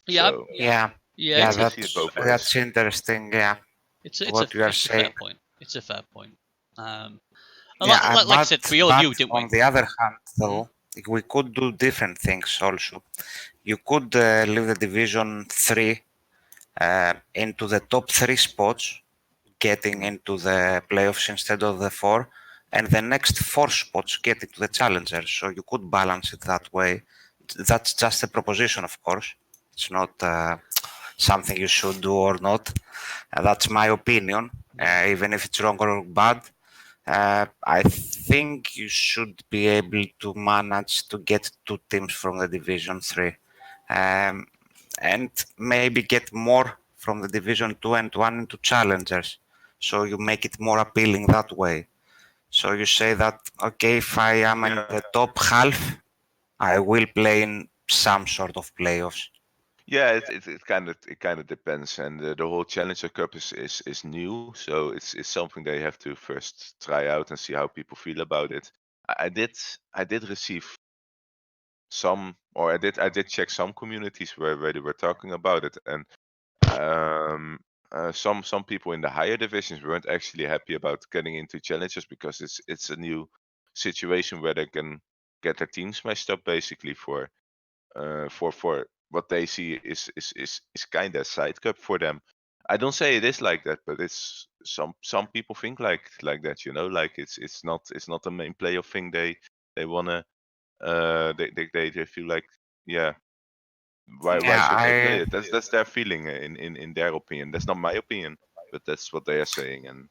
Yeah. So, that's interesting. Yeah, it's what you are saying. A fair point. It's a fair point. Like I said, we all knew, didn't we? On the other hand, though, we could do different things also. You could leave the Division 3 into the top 3 spots, getting into the playoffs instead of the 4, and the next 4 spots get into the challenger. So you could balance it that way. That's just a proposition, of course. It's not something you should do or not. That's my opinion, even if it's wrong or bad. I think you should be able to manage to get 2 teams from the Division 3. And maybe get more from the Division 2 and 1 into challengers. So you make it more appealing that way. So you say that, okay, if I am in the top half, I will play in some sort of playoffs. Yeah, it kind of depends, and the whole Challenger Cup is new, so it's something they have to first try out and see how people feel about it. I did receive some, or I did check some communities where they were talking about it, and um, some people in the higher divisions weren't actually happy about getting into challenges because it's a new situation where they can get their team smashed up basically for what they see is kind of a side cup for them. I don't say it is like that, but it's some people think like that, like it's not the main playoff thing they wanna they feel like, yeah, why Yeah, should they play I it? That's their feeling in their opinion. That's not my opinion, but that's what they are saying. And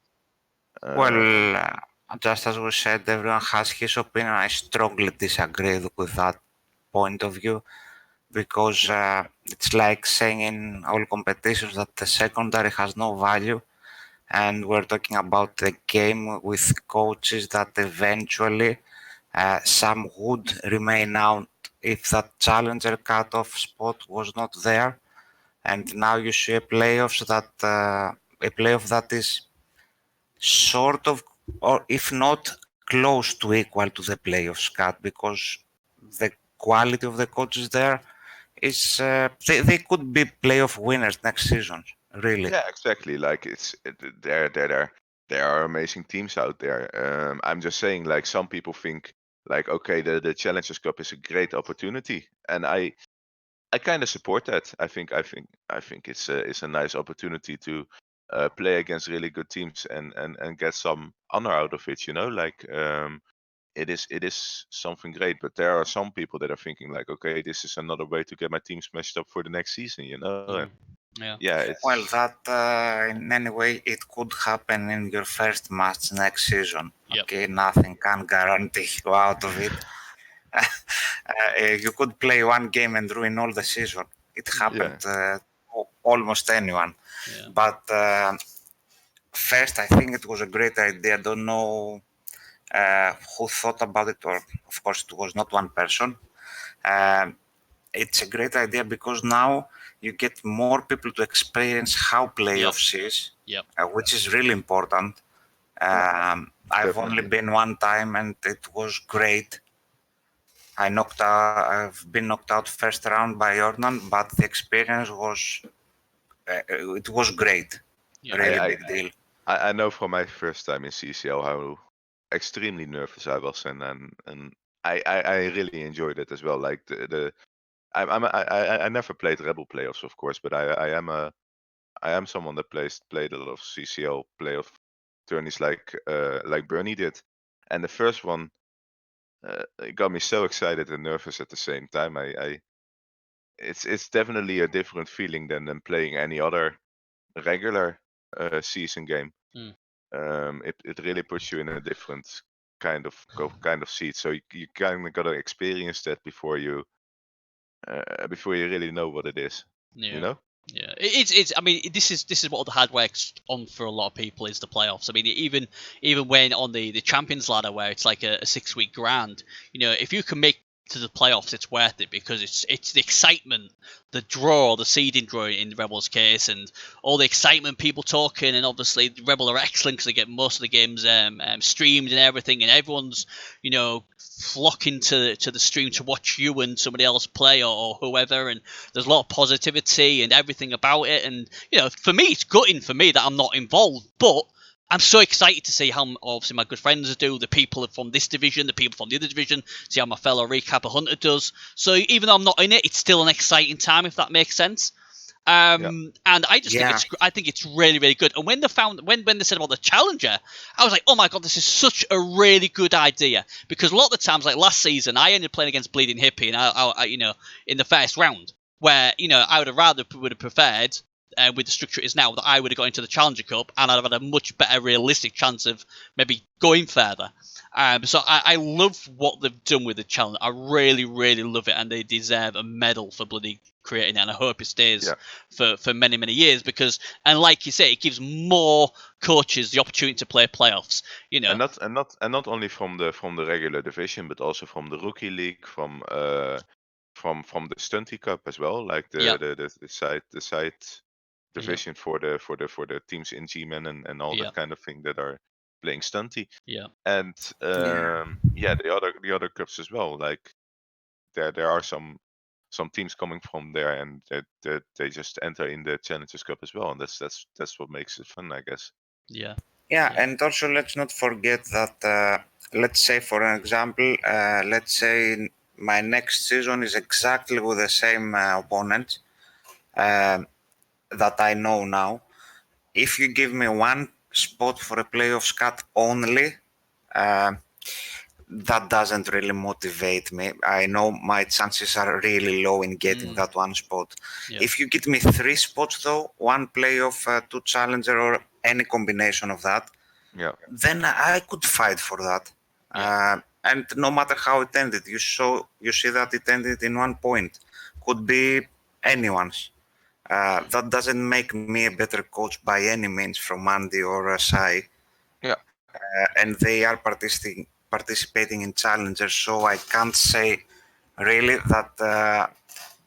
well, just as we said, everyone has his opinion. I strongly disagree with that point of view because it's like saying in all competitions that the secondary has no value, and we're talking about a game with coaches that eventually some would remain out if that challenger cutoff spot was not there. And now you see a playoff that is sort of, or if not close to equal to the playoffs cut, because the quality of the coaches there is they could be playoff winners next season, really. yeah, exactly. Like there are amazing teams out there. I'm just saying, like some people think, like okay, the Challengers Cup is a great opportunity, and I kind of support that. I think it's a nice opportunity to play against really good teams and get some honor out of it. Like it is something great. But there are some people that are thinking like, okay, this is another way to get my team smashed up for the next season. And Yeah. yeah, Well, it's that in any way it could happen in your first match next season. Yep. Okay, nothing can guarantee you out of it. You could play one game and ruin all the season. It happened yeah, almost anyone. Yeah. But first, I think it was a great idea. I don't know who thought about it, or of course, it was not one person. Um, it's a great idea because now you get more people to experience how Yep. playoffs is, Yep. which is really important. I've only definitely. been one time and it was great. I've been knocked out first round by Jordan, but the experience was it was great. Yep. Really I, big deal. I know from my first time in CCL how extremely nervous I was, and I really enjoyed it as well. Like I never played Rebel playoffs, of course, but I am someone that played a lot of CCL playoff tourneys like Bernie did, and the first one it got me so excited and nervous at the same time. It's definitely a different feeling than playing any other regular season game. Mm. It really puts you in a different kind of seat. So you kind of gotta experience that before you really know what it is. You Yeah. know? Yeah, it's. I mean, this is what the hard work's on for a lot of people is the playoffs. I mean, even when on the champions ladder where it's like a 6 week grind, if you can make to the playoffs, it's worth it because it's the excitement, the draw, the seeding draw in Rebels' case, and all the excitement, people talking, and obviously the Rebel are excellent because they get most of the games streamed and everything, and everyone's flocking to the stream to watch you and somebody else play or whoever, and there's a lot of positivity and everything about it. And for me, it's gutting for me that I'm not involved, but I'm so excited to see how obviously my good friends do, the people from this division, the people from the other division, see how my fellow recapper Hunter does. So even though I'm not in it, it's still an exciting time, if that makes sense. Yeah. And I just Yeah, think it's really, really good. And when they said about the challenger, I was like, oh my god, this is such a really good idea. Because a lot of the times, like last season, I ended up playing against Bleeding Hippie, and I in the first round, where I would have preferred with the structure it is now, that I would have got into the Challenger Cup and I'd have had a much better realistic chance of maybe going further. So I love what they've done with the challenge. I really, really love it, and they deserve a medal for bloody creating it, and I hope it stays for many, many years, because, and like you say, it gives more coaches the opportunity to play playoffs. You know, and not only from the regular division, but also from the rookie league, from the Stunty Cup as well, like the side division for the teams in Gman and all that kind of thing that are playing Stunty. And the other cups as well. Like there are some teams coming from there, and they just enter in the Challengers Cup as well, and that's what makes it fun, I guess. Yeah, and also let's not forget that, let's say, for an example, let's say my next season is exactly with the same opponent that I know now. If you give me one spot for a playoffs cut only, that doesn't really motivate me. I know my chances are really low in getting that one spot. If you give me 3 spots though, one playoff, 2 challenger, or any combination of that, then I could fight for that. And no matter how it ended, you see that it ended in 1 point. Could be anyone's. That doesn't make me a better coach by any means from Andy or Sai. And they are participating in challengers, so I can't say really that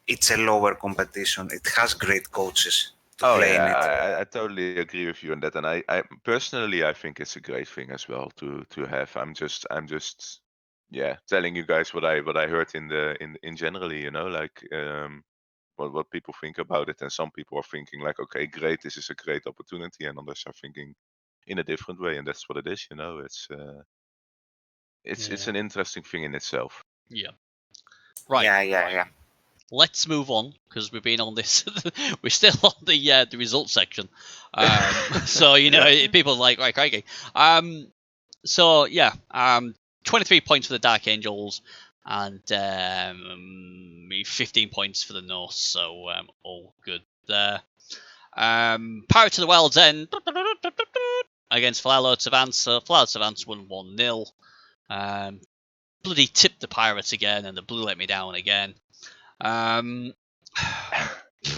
it's a lower competition. It has great coaches to play in it. I totally agree with you on that, and I personally I think it's a great thing as well to have. I'm just telling you guys what I heard in generally, you know, like what people think about it, and some people are thinking like, okay, great, this is a great opportunity, and others are thinking in a different way, and that's what it is, you know. It's an interesting thing in itself. Right. Yeah. Let's move on, because we've been on this. We're still on the results section. So people are like, right, crikey. 23 points for the Dark Angels and 15 points for the Norse. So all good there. Pirates of the World's End against Flowerlord Savants. So Flowerlord Savants won 1-0. Bloody tipped the Pirates again, and the Blue let me down again.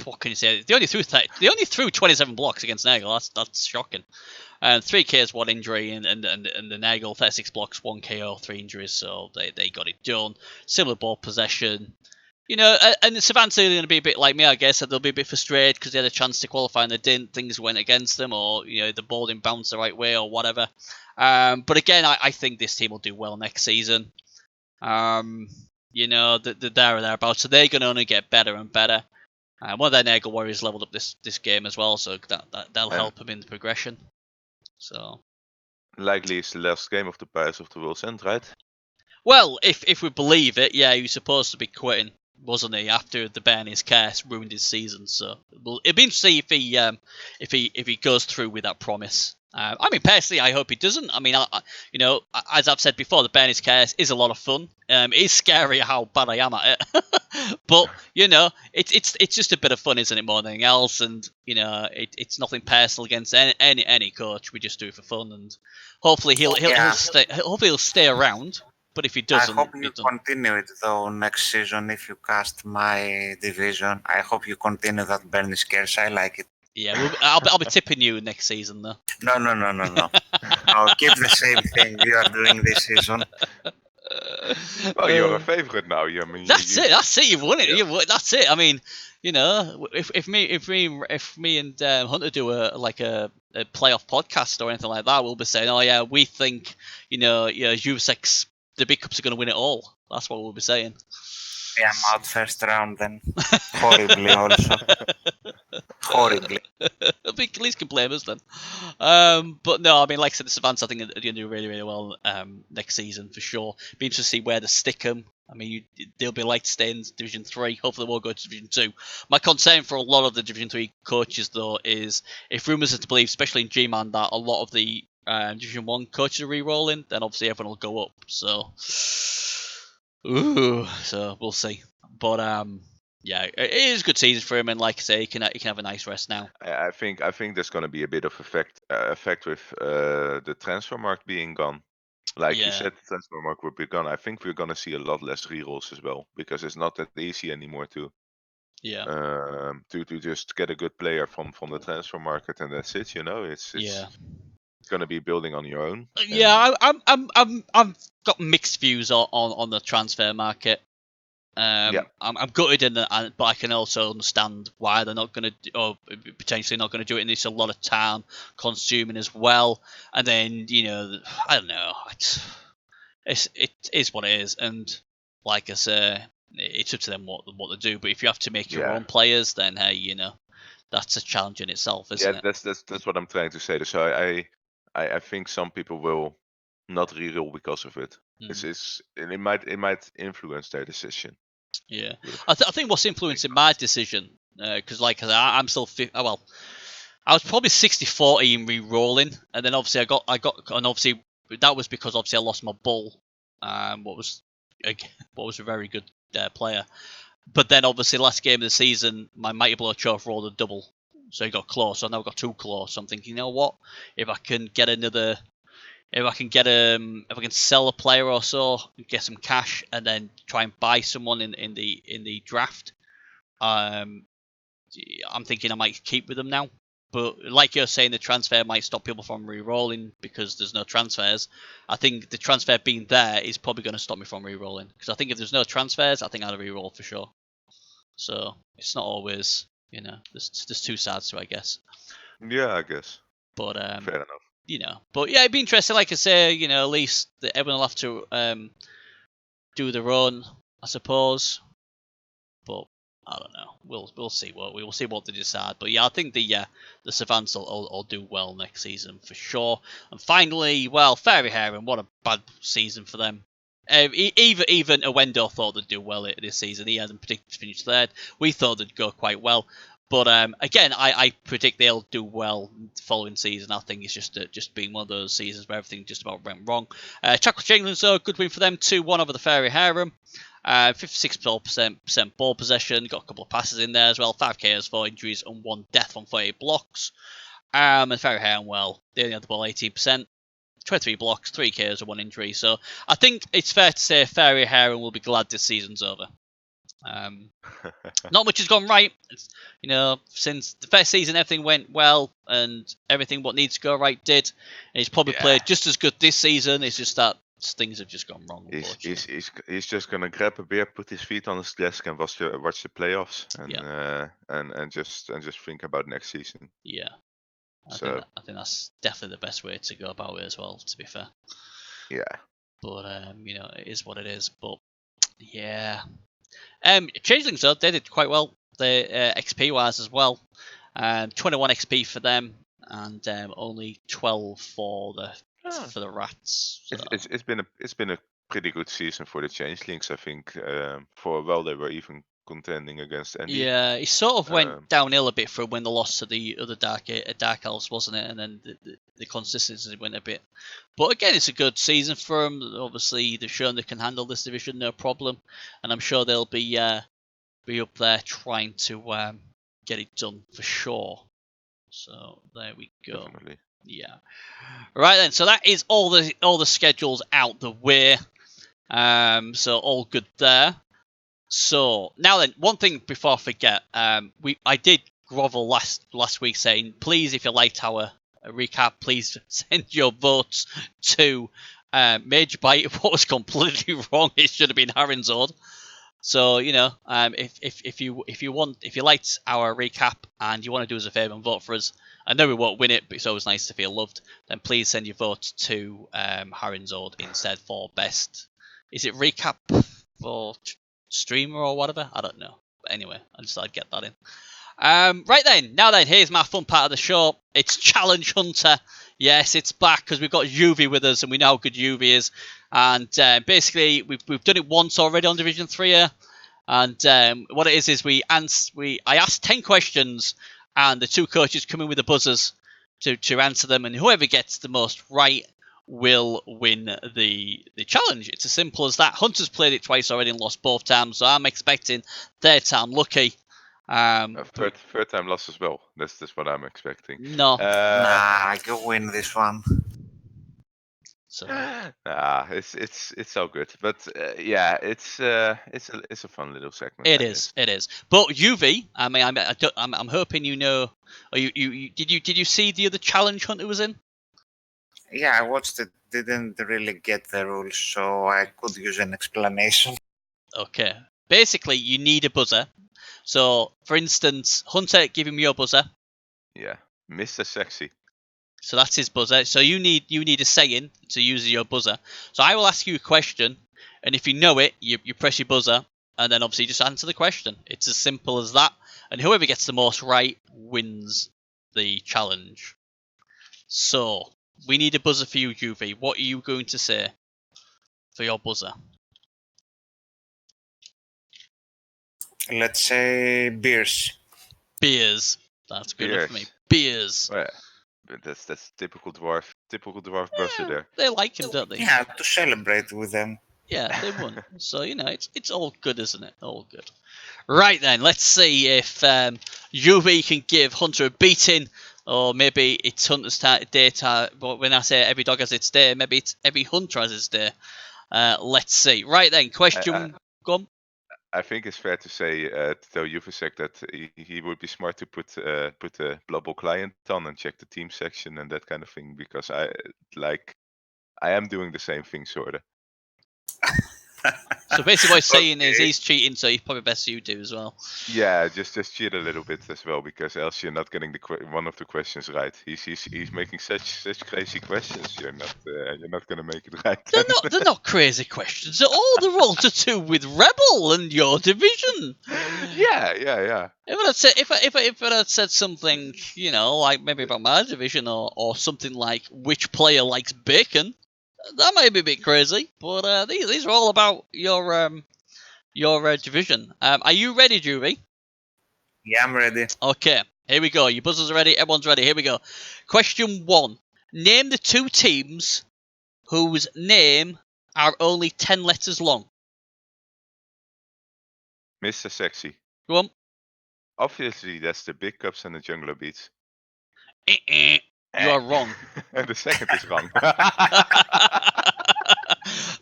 What can you say? They only threw 27 blocks against Nagel. That's shocking. 3 Ks, 1 injury, and the Nagel 36 blocks, 1 KO, 3 injuries. So they got it done. Similar ball possession. You know, and the Savants are going to be a bit like me, I guess. They'll be a bit frustrated because they had a chance to qualify and they didn't. Things went against them, or the ball didn't bounce the right way, or whatever. But again, I think this team will do well next season. They're there or thereabouts, so they're going to only get better and better. One of their Nagel Warriors leveled up this game as well, so that'll help them in the progression. So likely it's the last game of the Pirates of the World's End, right? Well, if we believe it, yeah, he was supposed to be quitting, wasn't he? After the Bernie's curse ruined his season, so it'd be interesting if he goes through with that promise. I mean, personally, I hope he doesn't. I mean, as I've said before, the Bernie's curse is a lot of fun. It is scary how bad I am at it, but it's just a bit of fun, isn't it? More than anything else, and it's nothing personal against any coach. We just do it for fun, and hopefully he'll stay around. But if he doesn't, I hope you continue it though next season. If you cast my division, I hope you continue that Bernie Scares. I like it. Yeah, I'll be tipping you next season though. No. No, keep the same thing you are doing this season. Well, you're a favorite now. That's it. You've won it. Yeah. That's it. I mean, if me and Hunter do a playoff podcast or anything like that, we'll be saying, oh yeah, we think Juvesak's the big cups are going to win it all. That's what we'll be saying. Yeah, I'm out first round then. Horribly also. Horribly. At least can blame us then. But no, I mean, like I said, the Savants I think are going to do really, really well next season for sure. Be interested to see where they stick them. I mean, they'll be like to stay in Division 3. Hopefully they won't go to Division 2. My concern for a lot of the Division 3 coaches, though, is if rumours are to believe, especially in Gman, that a lot of the Division 1 coaches are re-rolling, then obviously everyone will go up. So we'll see. But Yeah, it is a good season for him, and like I say, he can have a nice rest now. I think there's going to be a bit of effect with the transfer market being gone. Like you Yeah. said, the transfer market will be gone. I think we're going to see a lot less rerolls as well, because it's not that easy anymore to just get a good player from the transfer market, and that's it. It's going to be building on your own. Yeah, I've got mixed views on the transfer market. I'm gutted, but I can also understand why they're not going to, or potentially not going to do it. And it's a lot of time consuming as well. And then I don't know. It is what it is, and like I say, it's up to them what they do. But if you have to make your own players, then hey, that's a challenge in itself, isn't it? That's what I'm trying to say. So I think some people will not reroll because of it. It might influence their decision. Yeah, I think what's influencing my decision, because like I'm still I was probably 60-40 in re-rolling, and then obviously I got, and obviously that was because obviously I lost my bull, what was a very good player. But then obviously last game of the season, my Mighty Blow Trophy rolled a double, so he got close. So now I've got 2 claws. So I'm thinking, you know what? If I can get if I can sell a player or so, get some cash, and then try and buy someone in the draft, I'm thinking I might keep with them now. But like you're saying, the transfer might stop people from re-rolling because there's no transfers. I think the transfer being there is probably going to stop me from re-rolling, because I think if there's no transfers, I think I'd re-roll for sure. So it's not always, there's 2 sides to it, I guess. Yeah, I guess. But fair enough. But yeah, it'd be interesting. Like I say, at least everyone will have to do their own, I suppose. But I don't know. We'll see what they decide. But yeah, I think the Savants will do well next season for sure. And finally, Fairy Harem, what a bad season for them. Even Owendo thought they'd do well this season. He hasn't predicted to finish third. We thought they'd go quite well. But again, I predict they'll do well the following season. I think it's just being one of those seasons where everything just about went wrong. Chocolate Chamberlain, so good win for them. 2-1 over the Fairy Harem. 56% ball possession. Got a couple of passes in there as well. 5 KOs, 4 injuries, and 1 death on 48 blocks. And Fairy Harem, they only had the ball 18%. 23 blocks, 3 KOs, and 1 injury. So I think it's fair to say Fairy Harem will be glad this season's over. Not much has gone right. Since the first season, everything went well, and everything what needs to go right did. And he's probably played just as good this season. It's just that things have just gone wrong. He's just gonna grab a beer, put his feet on his desk, and watch the playoffs, and just think about next season. Yeah, I think that's definitely the best way to go about it as well. To be fair. Yeah. But it is what it is. But yeah. Changelings though, they did quite well. They XP wise as well. 21 XP for them, and only 12 for the rats. So. It's been a pretty good season for the Changelings. I think for a while they were even contending against Andy. Yeah, it sort of went downhill a bit from when they lost to the other Dark Elves, wasn't it? And then the consistency went a bit. But again, it's a good season for them. Obviously, they've shown they can handle this division no problem, and I'm sure they'll be up there trying to get it done for sure. So there we go. Definitely. Yeah. Right then. So that is all the schedules out the way. So all good there. So now then, one thing before I forget, I did grovel last week saying, please, if you liked our recap, please send your votes to Major Bite. What was completely wrong, it should have been Harinzord. So if you liked our recap and you want to do us a favour and vote for us, I know we won't win it, but it's always nice to feel loved. Then please send your vote to Harinzord instead for best. Is it recap for streamer or whatever? I don't know. But anyway, I just thought I'd get that in. Right then, now then, here's my fun part of the show. It's Challenge Hunter. Yes, it's back because we've got Juve with us, and we know how good Juve is. And basically, we've done it once already on Division 3 here. And what it is I asked 10 questions, and the 2 coaches come in with the buzzers to answer them. And whoever gets the most right will win the challenge. It's as simple as that. Hunter's played it twice already and lost both times, so I'm expecting third time lucky. Third time loss as well. That's what I'm expecting. No. Nah, you win this one. So It's all good, but yeah, it's a fun little segment. it is. But UV, I mean, I'm hoping you know. Or you did you see the other challenge Hunter was in? Yeah, I watched it. Didn't really get the rules, so I could use an explanation. Okay. Basically, you need a buzzer. So, for instance, Hunter, give him your buzzer. Yeah, Mr. Sexy. So that's his buzzer. So you need a saying to use your buzzer. So I will ask you a question, and if you know it, you press your buzzer, and then obviously just answer the question. It's as simple as that. And whoever gets the most right wins the challenge. So we need a buzzer for you, Juve. What are you going to say for your buzzer? Let's say beers. Beers. That's good enough for me. Beers. Beers. Well, but that's typical dwarf buzzer there. They like him, don't they? Yeah, to celebrate with them. Yeah, they won. So, it's all good, isn't it? All good. Right then, let's see if UV can give Hunter a beating, or maybe it's Hunter's day. But when I say every dog has its day, maybe it's every Hunter has its day. Let's see. Right then, question. Go on. I think it's fair to say to tell Juvesak that he would be smart to put a global client on and check the team section and that kind of thing, because I am doing the same thing sort of. So basically what he's saying is he's cheating, so he's probably best you do as well. Yeah, just cheat a little bit as well, because else you're not getting one of the questions right. He's making such crazy questions. You're not gonna make it right. They're not crazy questions. They're all to do with Rebel and your division. Yeah. If I had said something, like maybe about my division or something like which player likes bacon, that might be a bit crazy. But these are all about your division. Are you ready, Juve? Yeah, I'm ready. Okay, here we go. Your buzzers are ready. Everyone's ready. Here we go. Question 1. Name the 2 teams whose name are only 10 letters long. Mr. Sexy. Go on. Obviously, that's the Big Cups and the Jungler Beats. You are wrong. And the second is wrong.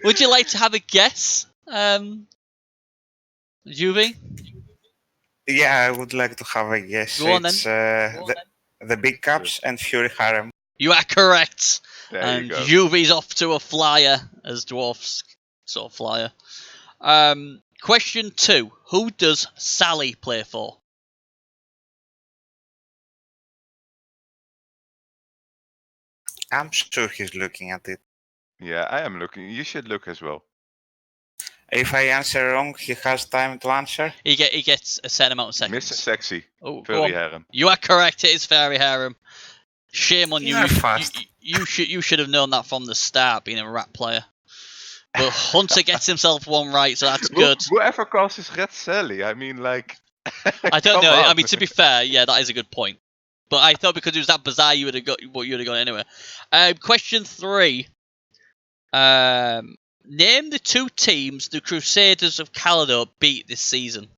Would you like to have a guess, Juve? Yeah, I would like to have a guess. Go on, it's then. the Big Caps and Fury Harem. You are correct. There And you go. Juve's off to a flyer, as dwarfs sort of flyer. Question 2. Who does Sally play for? I'm sure he's looking at it. Yeah, I am looking. You should look as well. If I answer wrong, he has time to answer. He gets a set amount of seconds. Mr. Sexy. Oh, go Furry on. Harem. You are correct. It is Fairy Harem. Shame on you. You're fast. You should have known that from the start, being a rat player. But Hunter gets himself one right, so that's good. Whoever calls this Red Sally, I mean, like. I don't come know. on. I mean, to be fair, yeah, that is a good point. But I thought because it was that bizarre, you would have got what you would have got anyway. Question 3. Name the 2 teams the Crusaders of Kalador beat this season.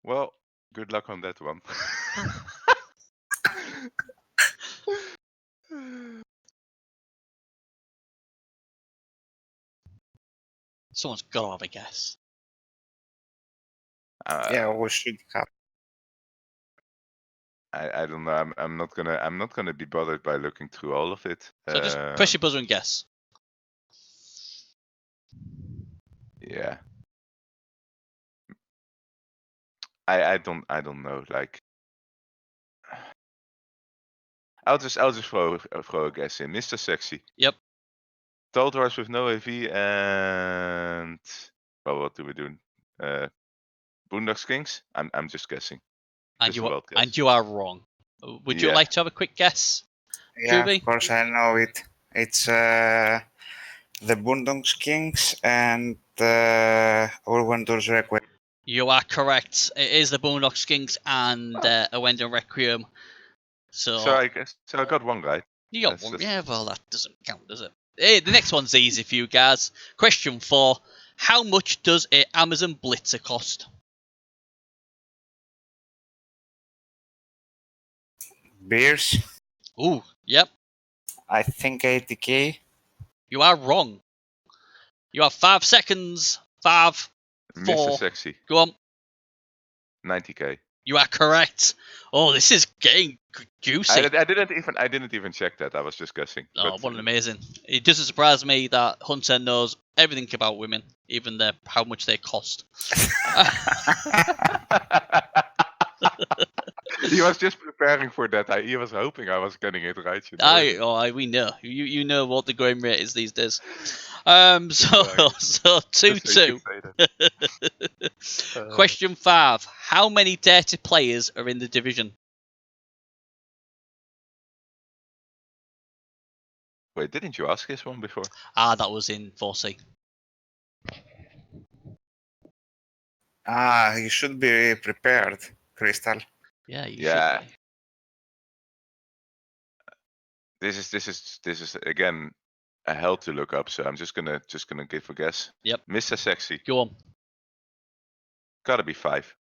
Well, good luck on that one. Someone's got to have a guess. Yeah, we should have. I don't know. I'm not gonna be bothered by looking through all of it. So just press your buzzer and guess. Yeah. I don't know. Like, I'll just throw a guess in. Mr. Sexy. Yep. Tall Dwarfs with no AV and what do we do? Boondocks Kings. I'm just guessing. And Just a wild guess. and you are wrong. Would you Yeah. like to have a quick guess? Yeah, Juve? of course I know it. It's the Boondocks Kings and Urwendur's Requiem. You are correct. It is the Boondocks Kings and Awendon Requiem. So I got one right. You got one. Yeah, well, that doesn't count, does it? Hey, the next one's easy for you guys. Question 4. How much does a Amazon Blitzer cost? Beers, Ooh, yep. I think 80k. You are wrong. You have 5 seconds. 5, 4. Mr. Sexy, Go on. 90k. You are correct. Oh, this is getting juicy. I didn't even check that. I was just guessing. Oh, but, what an amazing. It doesn't surprise me that Hunter knows everything about women, even how much they cost. He was just preparing for that. He was hoping I was getting it right. You know? We know. You know what the going rate is these days. So 2-2. Question 5. How many dirty players are in the division? Wait, didn't you ask this one before? That was in 4C. You should be prepared, Crystal. Yeah, you Yeah. should be. This is again a hell to look up. So I'm just gonna give a guess. Yep. Mr. Sexy. Go on. Gotta be 5.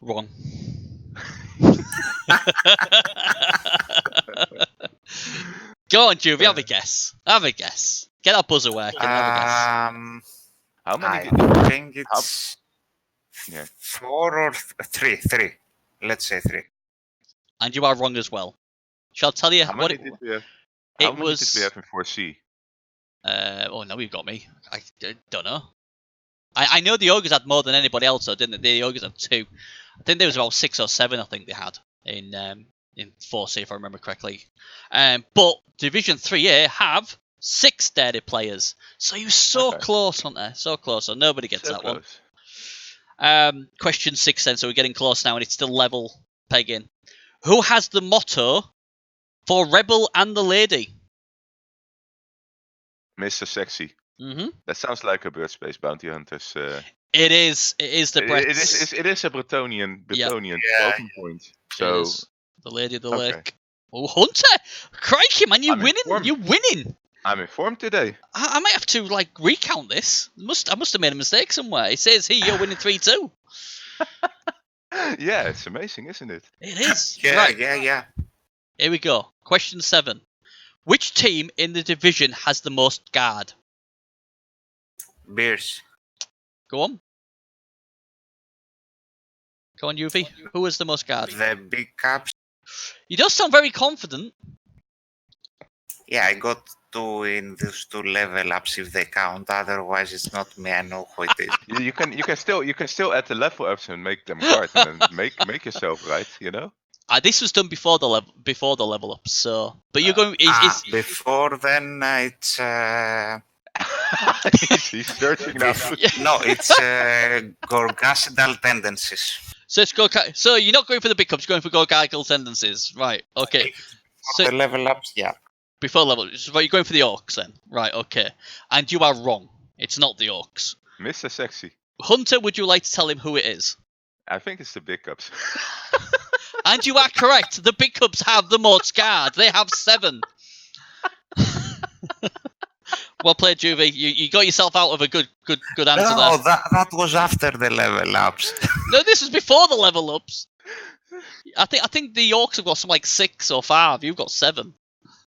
Wrong. Go on, Juvie, have a guess. Have a guess. Get that buzzer working. Have a guess. How many? I think it's Yeah. 4 or 3. 3. Let's say 3. And you are wrong as well. Shall I tell you How what many did we have? it How many was? did we have in 4C? Oh no, you've got me. I don't know. I know the Ogres had more than anybody else, though, didn't they? The Ogres had 2. I think there was about 6 or 7. I think they had in 4C, if I remember correctly. But Division 3A have 6 dirty players. So you're so close, Hunter. So close. So nobody gets So that close. one. Question 6 then. So we're getting close now, and it's still level pegging. Who has the motto for Rebel and the Lady? Mr. Sexy. Mm-hmm. That sounds like a Bird Space Bounty Hunters. It is. It is the Bretts. It is a Bretonian Yeah. open point. So It is. The Lady of the Lake. Oh, Hunter! Crikey, man, you're winning. informed. You're winning. I'm informed today. I might have to recount this. I must have made a mistake somewhere. It says here you're winning 3-2. Yeah, it's amazing, isn't it? It is. Yeah, Right. yeah. Here we go. Question 7. Which team in the division has the most guard? Beers. Go on. Go on, Yuvi. Who has the most guard? The big caps. You don't sound very confident. Yeah, I got 2 in those 2 level ups if they count. Otherwise, it's not me. I know who it is. You can still add the level ups and make them card and then make yourself right. You know. This was done before the level up. So, but you're going. Before then, it's. He's searching now. No, it's gorgassidal tendencies. So it's So you're not going for the big cups. You're going for gorgassidal tendencies, right? Okay. So the level ups, yeah. Before level, so you're going for the orcs then, right? Okay. And you are wrong. It's not the orcs. Mr. Sexy. Hunter, would you like to tell him who it is? I think it's the big cups. And you are correct. The big cups have the most guard. They have 7. Well played, Juvie. You got yourself out of a good answer No, there. that was after the level ups. No, this was before the level ups. I think the Orcs have got some 6 or 5. You've got 7.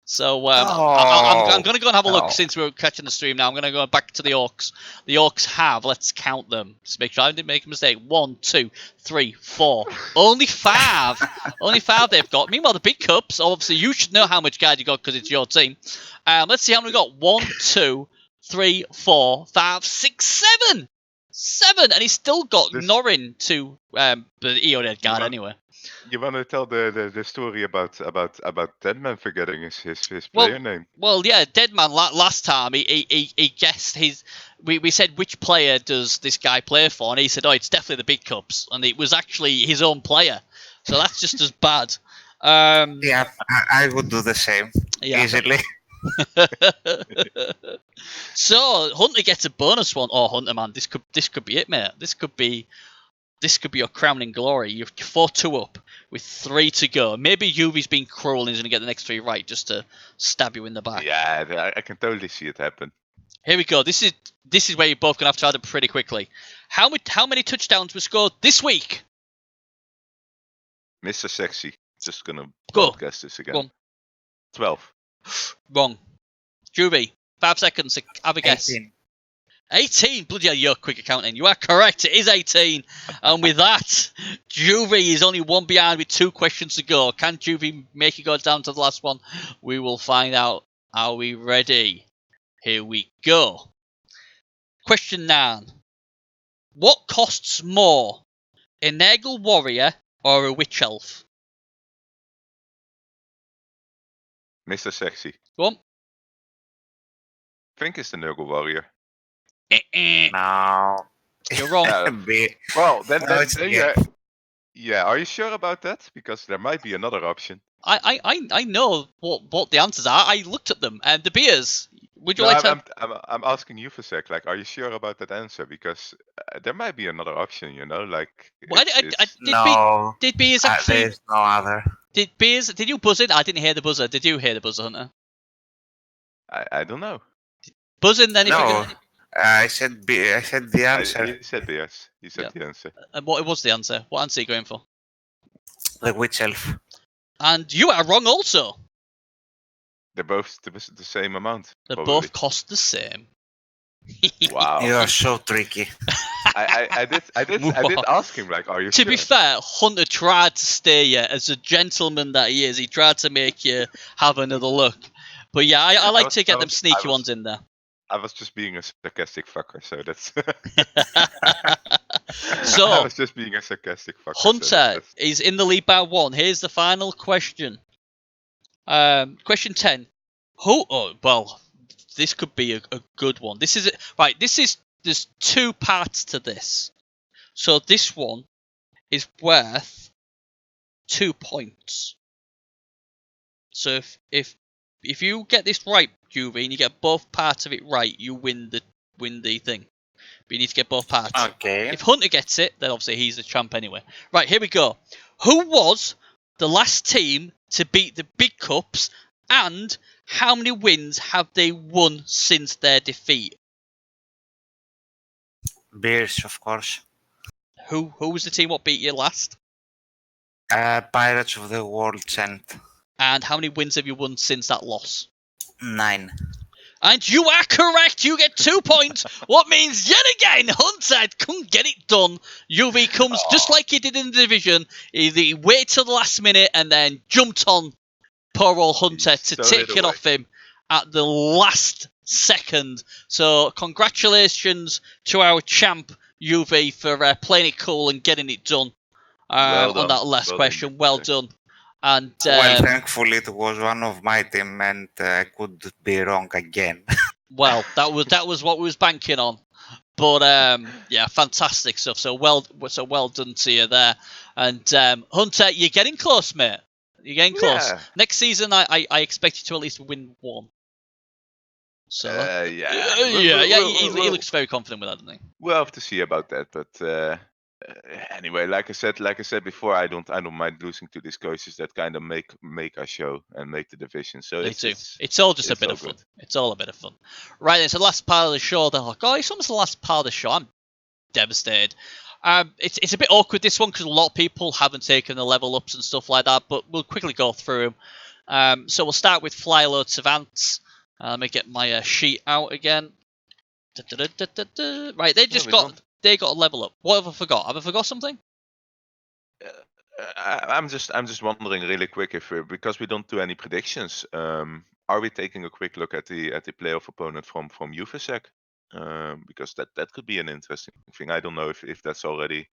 So I'm going to go and have a look since we're catching the stream now. I'm going to go back to the Orcs. The Orcs have, let's count them. Just make sure I didn't make a mistake. 1, 2, 3, 4. Only 5. Only 5 they've got. Meanwhile, the big cups, obviously, you should know how much guard you got because it's your team. Let's see how many we got. 1, 2, 3, 4, 5, 6, 7. 7, and he's still got Norin to, but he already had guard anyway. You want to tell the story about Deadman forgetting his player name? Well, yeah, Deadman last time he guessed his. We said which player does this guy play for, and he said, "Oh, it's definitely the big cups," and it was actually his own player. So that's just as bad. Yeah, I would do the same easily. So Hunter gets a bonus one. Oh, Hunter, man, this could be it, mate. This could be this could be your crowning glory. You're 4-2 up with 3 to go. Maybe Juve's been cruel and he's going to get the next 3 right just to stab you in the back. Yeah, I can totally see it happen. Here we go. This is where you're both going to have to add up pretty quickly. How many touchdowns were scored this week? Mr. Sexy. Just gonna Go. broadcast this again. Go on. 12. Wrong. Juve, 5 seconds. Have a guess. 18. 18. Bloody hell, you're quick accounting. You are correct. It is 18. And with that, Juve is only 1 behind with 2 questions to go. Can Juve make it go down to the last one? We will find out. Are we ready? Here we go. Question 9. What costs more? A Nurgle warrior or a witch elf? Mr. Sexy. Go on. I think it's the Nurgle Warrior. No. You're wrong. Well, then No, it's yeah. Are you sure about that? Because there might be another option. I know what the answers are. I looked at them. And the beers. Would you No, like to? I'm asking you for sec. Like, are you sure about that answer? Because there might be another option. You know, like. No. Did beers actually? There's no other. Did beers? Did you buzz in? I didn't hear the buzzer. Did you hear the buzzer, Hunter? I don't know. Buzz in then. If No. you can, I said the answer. You said yes. You said the answer. what was the answer? What answer are you going for? The witch elf. And you are wrong also. They're both the same amount. They probably. both cost the same. Wow. You are so tricky. I did ask him, like, are you To sure? be fair, Hunter tried to steer you as a gentleman that he is. He tried to make you have another look. But yeah, I like to get them sneaky ones in there. I was just being a sarcastic fucker, so that's. So, I was just being a sarcastic fucker. Hunter is in the lead by 1. Here's the final question. Question 10. Well, this could be a good one. This is right. There's 2 parts to this. So this one is worth 2 points. So if you get this right, Juve, and you get both parts of it right, you win the thing. But you need to get both parts. Okay. If Hunter gets it, then obviously he's the champ anyway. Right, here we go. Who was the last team to beat the big cups, and how many wins have they won since their defeat? Beers, of course. Who was the team what beat you last? Pirates of the World's End. And how many wins have you won since that loss? 9. And you are correct. You get 2 points. What means yet again, Hunter couldn't get it done. UV comes just like he did in the division. He waited till the last minute and then jumped on poor old Hunter to take it off him at the last second. So congratulations to our champ UV for playing it cool and getting it done, on that last question. Well done. And well, thankfully it was one of my team, and I could be wrong again. well, that was what we was banking on. But yeah, fantastic stuff. So well done to you there. And Hunter, you're getting close, mate. You're getting close. Yeah. Next season, I expect you to at least win 1. So he looks very confident with that, doesn't he? We'll have to see about that, but anyway, like I said before, I don't mind losing to these coaches that kind of make our show and make the division. So it's all just a bit of fun. It's all a bit of fun. Right, then, so the last part of the show. They're like, oh, it's almost the last part of the show. I'm devastated. It's a bit awkward, this one, because a lot of people haven't taken the level ups and stuff like that, but we'll quickly go through them. So we'll start with Flyload Savants. Let me get my sheet out again. Right, they got a level up. What have I forgot? Have I forgot something? I'm just wondering really quick if because we don't do any predictions, are we taking a quick look at the playoff opponent from Juvesak? Because that could be an interesting thing. I don't know if that's already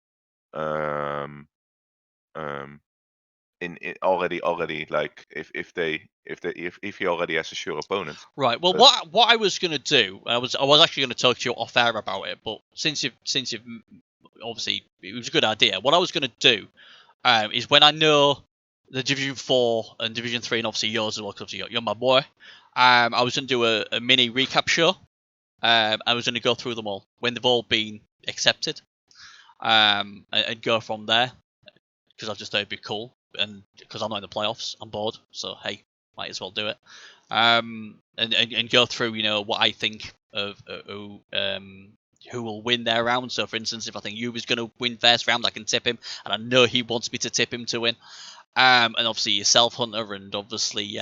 already like if he already has a sure opponent. Right. Well, what I was gonna do, I was actually gonna talk to you off air about it, but since you've obviously it was a good idea. What I was gonna do is when I know the Division 4 and Division 3, and obviously yours as well, because you're my boy. I was gonna do a mini recap show. I was gonna go through them all when they've all been accepted. and go from there, because I just thought it'd be cool, and because I'm not in the playoffs, I'm bored, so hey, might as well do it. And go through, what I think of who will win their round. So, for instance, if I think Juve's going to win first round, I can tip him, and I know he wants me to tip him to win. And obviously yourself, Hunter, and obviously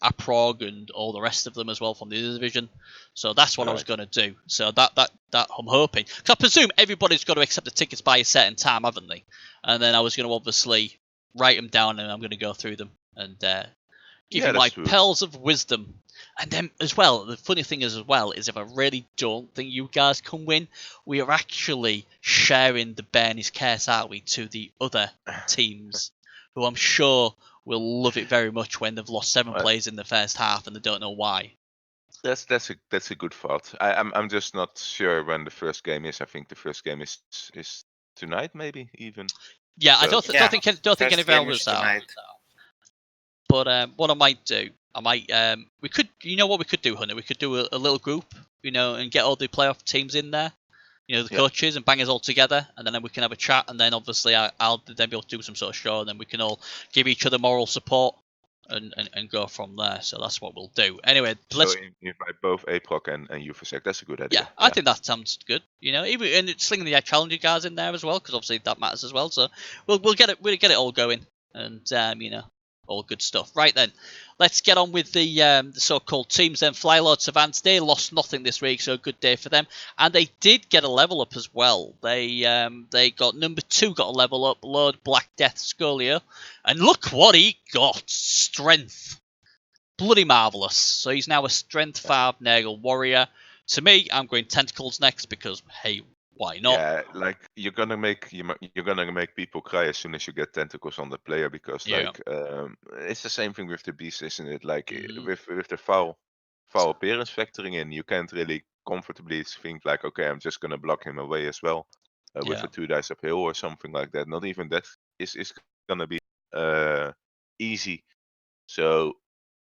Aprog and all the rest of them as well from the other division. So that's what I was going to do. So that I'm hoping. Because I presume everybody's got to accept the tickets by a certain time, haven't they? And then I was going to obviously write them down, and I'm going to go through them and give you my pearls of wisdom. And then as well, the funny thing is if I really don't think you guys can win, we are actually sharing the Bernie's curse, aren't we, to the other teams, who I'm sure will love it very much when they've lost 7 players in the first half and they don't know why. That's a good thought. I'm just not sure when the first game is. I think the first game is tonight, maybe even. Yeah, so, I don't think any of ours are. But what I might do, we could, what we could do, Hunter? We could do a little group, and get all the playoff teams in there, the coaches, and bang us all together, and then we can have a chat, and then obviously I'll then be able to do some sort of show, and then we can all give each other moral support and go from there. So that's what we'll do. Anyway, let's invite both Aprok and Juvesak. That's a good idea. Yeah, I think that sounds good. Even and slinging the challenger guys in there as well, because obviously that matters as well. So we'll get it all going, and all good stuff. Right then, let's get on with the so-called teams. Then Flylord Savants, they lost nothing this week, so a good day for them. And they did get a level up as well. They got number 2 got a level up, Lord Black Death Scolio, and look what he got, strength. Bloody marvellous. So he's now a strength 5 Nurgle warrior. To me, I'm going tentacles next because hey, why not? Yeah, like you're gonna make people cry as soon as you get tentacles on the player, because it's the same thing with the beast, isn't it? Like with the foul appearance factoring in, you can't really comfortably think like, okay, I'm just gonna block him away as well with a 2 dice uphill or something like that. Not even that is gonna be easy. So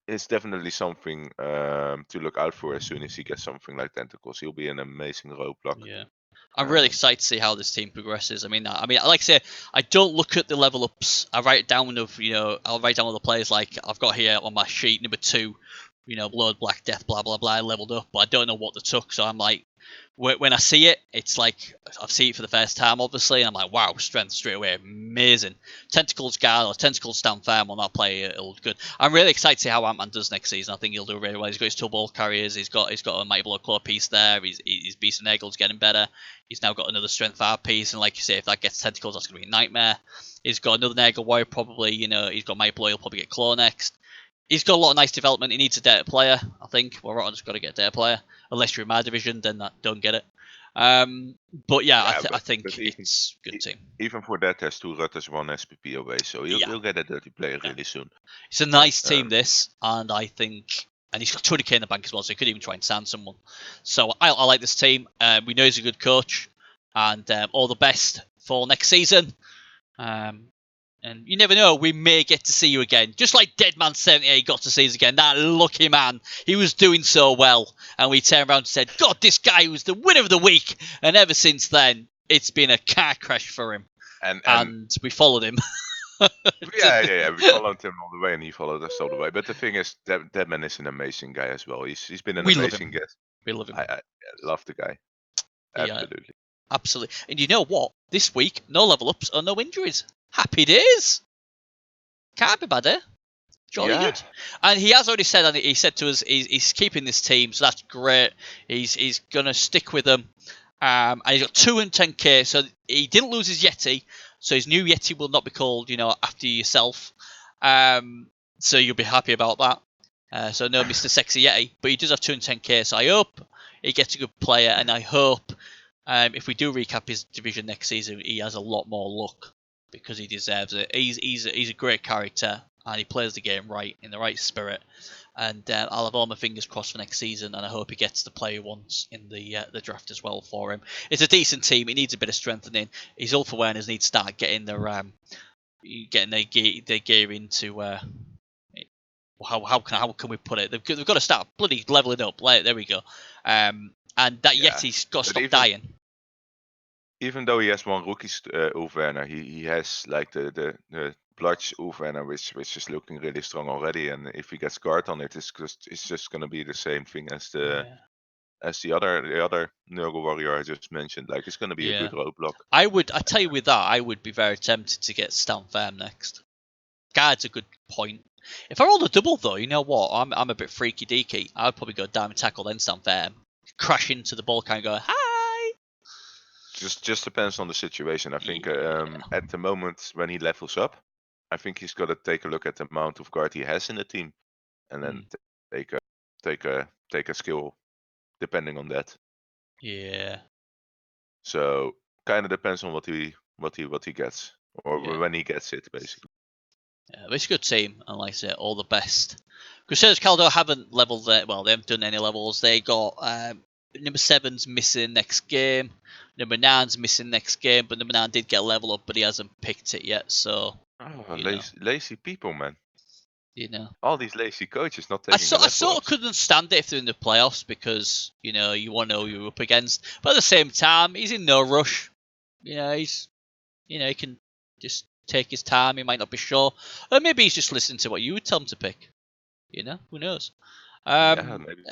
it's definitely something to look out for. As soon as he gets something like tentacles, he'll be an amazing roadblock. Yeah. I'm really excited to see how this team progresses. I mean, like I say, I don't look at the level ups. I write it down I'll write down all the players like I've got here on my sheet. Number 2, Lord Black Death, blah blah blah, leveled up, but I don't know what they took. So I'm like, when I see it, it's like I've seen it for the first time, obviously, and I'm like, wow, strength straight away, amazing. Tentacles guard or tentacles stand firm on that player, it'll look good. I'm really excited to see how Ant-Man does next season. I think he'll do really well. He's got his 2 ball carriers. He's got a Mighty Blow Claw piece there. His Beast and Eagle's getting better. He's now got another strength 5 piece, and like you say, if that gets tentacles, that's gonna be a nightmare. He's got another Nurgle warrior probably. He's got Mighty Blow. He'll probably get Claw next. He's got a lot of nice development. He needs a data player, I think. Well, Rotten has got to get a data player. Unless you're in my division, then don't get it. But yeah, I think it's a good team. Even for that, there's 2 Rutters, 1 SPP away, so he'll get a dirty player really soon. It's a nice team, this, and I think... And he's got 200k in the bank as well, so he could even try and sign someone. So I like this team. We know he's a good coach, and all the best for next season. And you never know, we may get to see you again. Just like Deadman78 got to see us again. That lucky man. He was doing so well. And we turned around and said, God, this guy was the winner of the week. And ever since then, it's been a car crash for him. And we followed him. Yeah. We followed him all the way, and he followed us all the way. But the thing is, Deadman is an amazing guy as well. He's been an amazing guest. We love him. I love the guy. Absolutely. Absolutely. And you know what? This week, no level ups or no injuries. Happy days. Can't be bad, eh? Jolly good. And he has already said, and he said to us, he's keeping this team, so that's great. He's gonna stick with them. And he's got 210k, so he didn't lose his Yeti, so his new Yeti will not be called, after yourself. So you'll be happy about that. So no Mr. Sexy Yeti, but he does have 210k, so I hope he gets a good player, and I hope if we do recap his division next season, he has a lot more luck, because he deserves it. He's a great character, and he plays the game right, in the right spirit. And I'll have all my fingers crossed for next season, and I hope he gets the player he wants in the draft as well for him. It's a decent team. It needs a bit of strengthening. His Ultra Awareness needs to start getting their gear into how can we put it? They've got to start bloody leveling up. There we go. And that Yeti's got to stop dying. even though he has one rookie Ulf Werner, he has like the Bludge Ulf Werner, which is looking really strong already. And if he gets guard on it, it's just gonna be the same thing as the other Nurgle warrior I just mentioned. Like, it's gonna be a good roadblock. I tell you with that, I would be very tempted to get Stan Firm next. Guard's a good point. If I roll a double though, you know what? I'm a bit freaky deaky. I'd probably go Diamond Tackle then Stan Firm. Crash into the ball kind of go, hi! Just depends on the situation. I think at the moment when he levels up, I think he's got to take a look at the amount of guard he has in the team, and then take a skill depending on that. Yeah. So kind of depends on what he gets, or when he gets it, basically. Yeah, but it's a good team, and like I say, all the best. Crusaders Caldo haven't leveled their, well, they haven't done any levels. They got number 7's missing next game, number 9's missing next game, but number 9 did get a level up, but he hasn't picked it yet, so... lazy people, man. You know. All these lazy coaches not taking I sort of couldn't stand it if they're in the playoffs, because, you know, you want to know who you're up against. But at the same time, he's in no rush. You know, he can just take his time. He might not be sure. Or maybe he's just listening to what you would tell him to pick. You know, who knows? Maybe.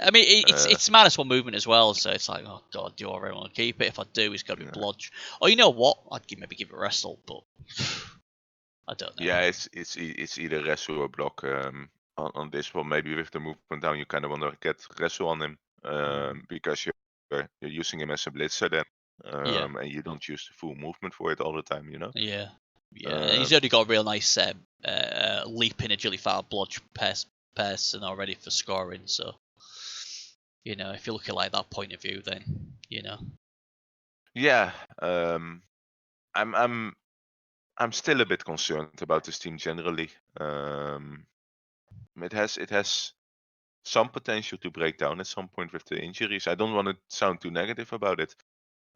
I mean, it's -1 movement as well, so it's like, oh god, do I really want to keep it? If I do, it's got to be Blodge. Or you know what? I'd maybe give it Wrestle, but I don't know. Yeah, it's either Wrestle or Block on this one. Maybe with the movement down, you kind of want to get Wrestle on him because you're using him as a blitzer then, and you don't use the full movement for it all the time, you know. Yeah. And he's only got a real nice leaping agility fire Blodge person already for scoring, so you know, if you look at like that point of view, then you know. Yeah, I'm still a bit concerned about this team generally. It has some potential to break down at some point with the injuries. I don't want to sound too negative about it,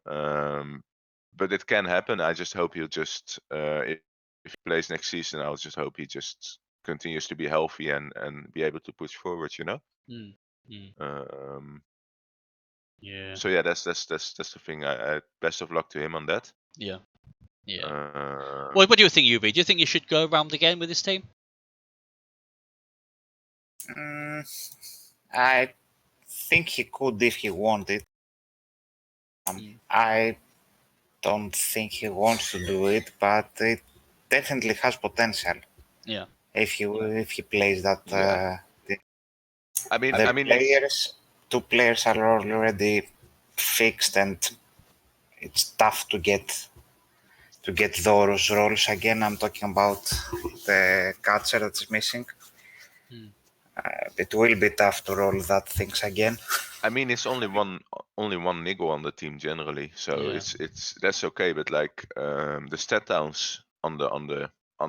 but it can happen. I just hope he'll just if he plays next season, I'll just hope he just continues to be healthy and be able to push forward, you know. Yeah. So yeah, that's the thing. I best of luck to him on that. Yeah. What do you think, UV? Do you think you should go around again with this team? I think he could if he wanted. I don't think he wants to do it, but it definitely has potential. Yeah. If he plays that. I mean, players, 2 players are already fixed, and it's tough to get those roles again. I'm talking about the catcher that's missing. It will be tough to roll that things again. I mean, it's only one niggle on the team generally, so that's okay. But like the stat downs on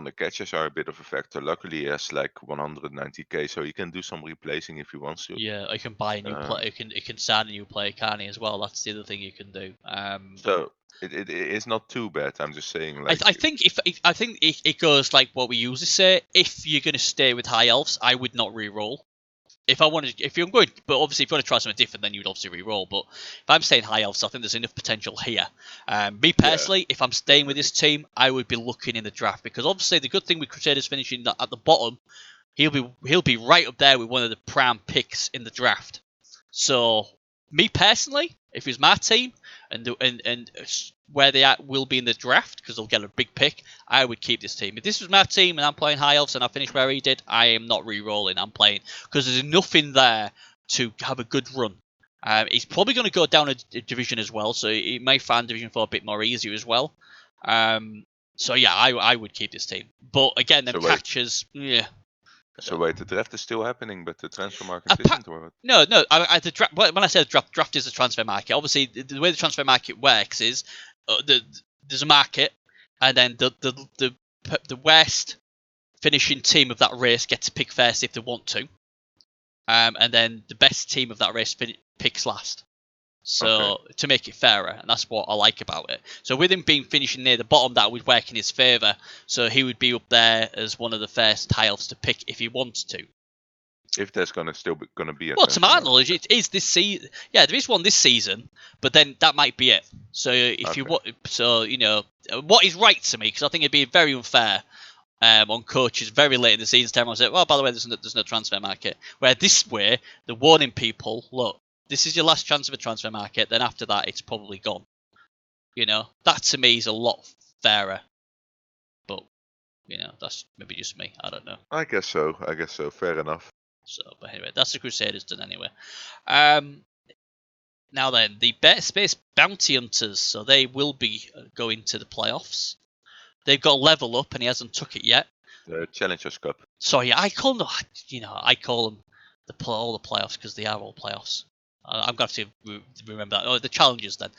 the catches are a bit of a factor. Luckily, he has like 190k, so he can do some replacing if he wants to. Yeah, I can buy a new player. He can sign a new player, can't he? As well, that's the other thing you can do. So it's not too bad. I'm just saying, like I think it goes like what we usually say. If you're going to stay with high elves, I would not re-roll. If you're going, but obviously if you want to try something different, then you'd obviously re-roll. But if I'm staying high elves, I think there's enough potential here. Me personally, if I'm staying with this team, I would be looking in the draft, because obviously the good thing with Crusaders finishing at the bottom, he'll be right up there with one of the prime picks in the draft. So me personally, if it's my team and where they will be in the draft, because they'll get a big pick, I would keep this team. If this was my team and I'm playing high elves and I finish where he did, I am not re-rolling. I'm playing, because there's enough in there to have a good run. He's probably going to go down a division as well, so he may find Division 4 a bit more easier as well. So yeah, I would keep this team. But again, them catches, yeah. So wait, the draft is still happening, but the transfer market isn't, or what? No. When I said draft is the transfer market. Obviously, the way the transfer market works is there's a market, and then the worst finishing team of that race gets to pick first if they want to, and then the best team of that race picks last. So to make it fairer, and that's what I like about it. So with him finishing near the bottom, that would work in his favour. So he would be up there as one of the first high elves to pick if he wants to. If there's gonna be a Well, to my transfer knowledge, it is this season. Yeah, there is one this season, but then that might be it. So if you Okay. what is right to me, because I think it'd be very unfair on coaches very late in the season to everyone say, well, by the way, there's no transfer market. Where this way, they're warning people, look, this is your last chance of a transfer market. Then after that, it's probably gone. That to me is a lot fairer. But that's maybe just me. I don't know. I guess so. Fair enough. So, but anyway, that's the Crusaders done anyway. Now then, the Bet Space Bounty Hunters, so they will be going to the playoffs. They've got level up, and he hasn't took it yet. The Challengers Cup. Sorry, I call them. I call them all the playoffs because they are all playoffs. I'm going to have to remember that. Oh, the challenges then.